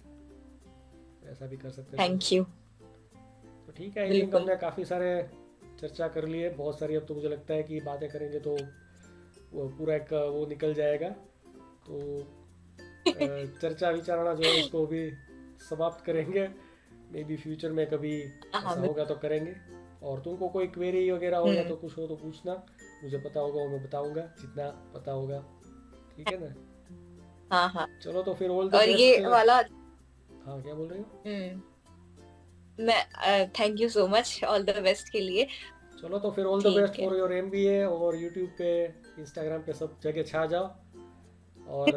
ऐसा भी कर सकते हो तुम। Thank you. तो ठीक है, आई थिंक बिल्कुल। हमने काफ़ी सारे चर्चा कर ली है, बहुत सारी। अब तो मुझे लगता है कि बातें करेंगे तो वो पूरा एक वो निकल जाएगा। तो चर्चा विचारणा जो है इसको भी समाप्त करेंगे। मे बी फ्यूचर में कभी हाँ हाँ ऐसा होगा तो करेंगे। और तुमको कोई क्वेरी वगैरह हो या हम्म। तो कुछ हो तो पूछना, मुझे पता होगा वो मैं बताऊंगा जितना पता होगा। ठीक है ना? हाँ हाँ। चलो तो फिर ऑल द और बेस्ट। ये वाला, हाँ, क्या बोल रहे हो? मैं thank you so much, all the best के लिए। चलो तो फिर ऑल द बेस्ट ठीक है। For your MBA. और यूट्यूब पे, इंस्टाग्राम पे सब जगह छा जाओ। और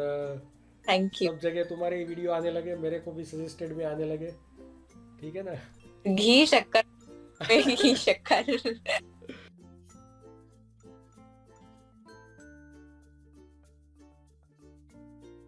थैंक यू। सब जगह तुम्हारे वीडियो आने लगे, मेरे को भी सजेस्टेड में आने लगे। ठीक है ना? घी शक्कर, घी शक्कर।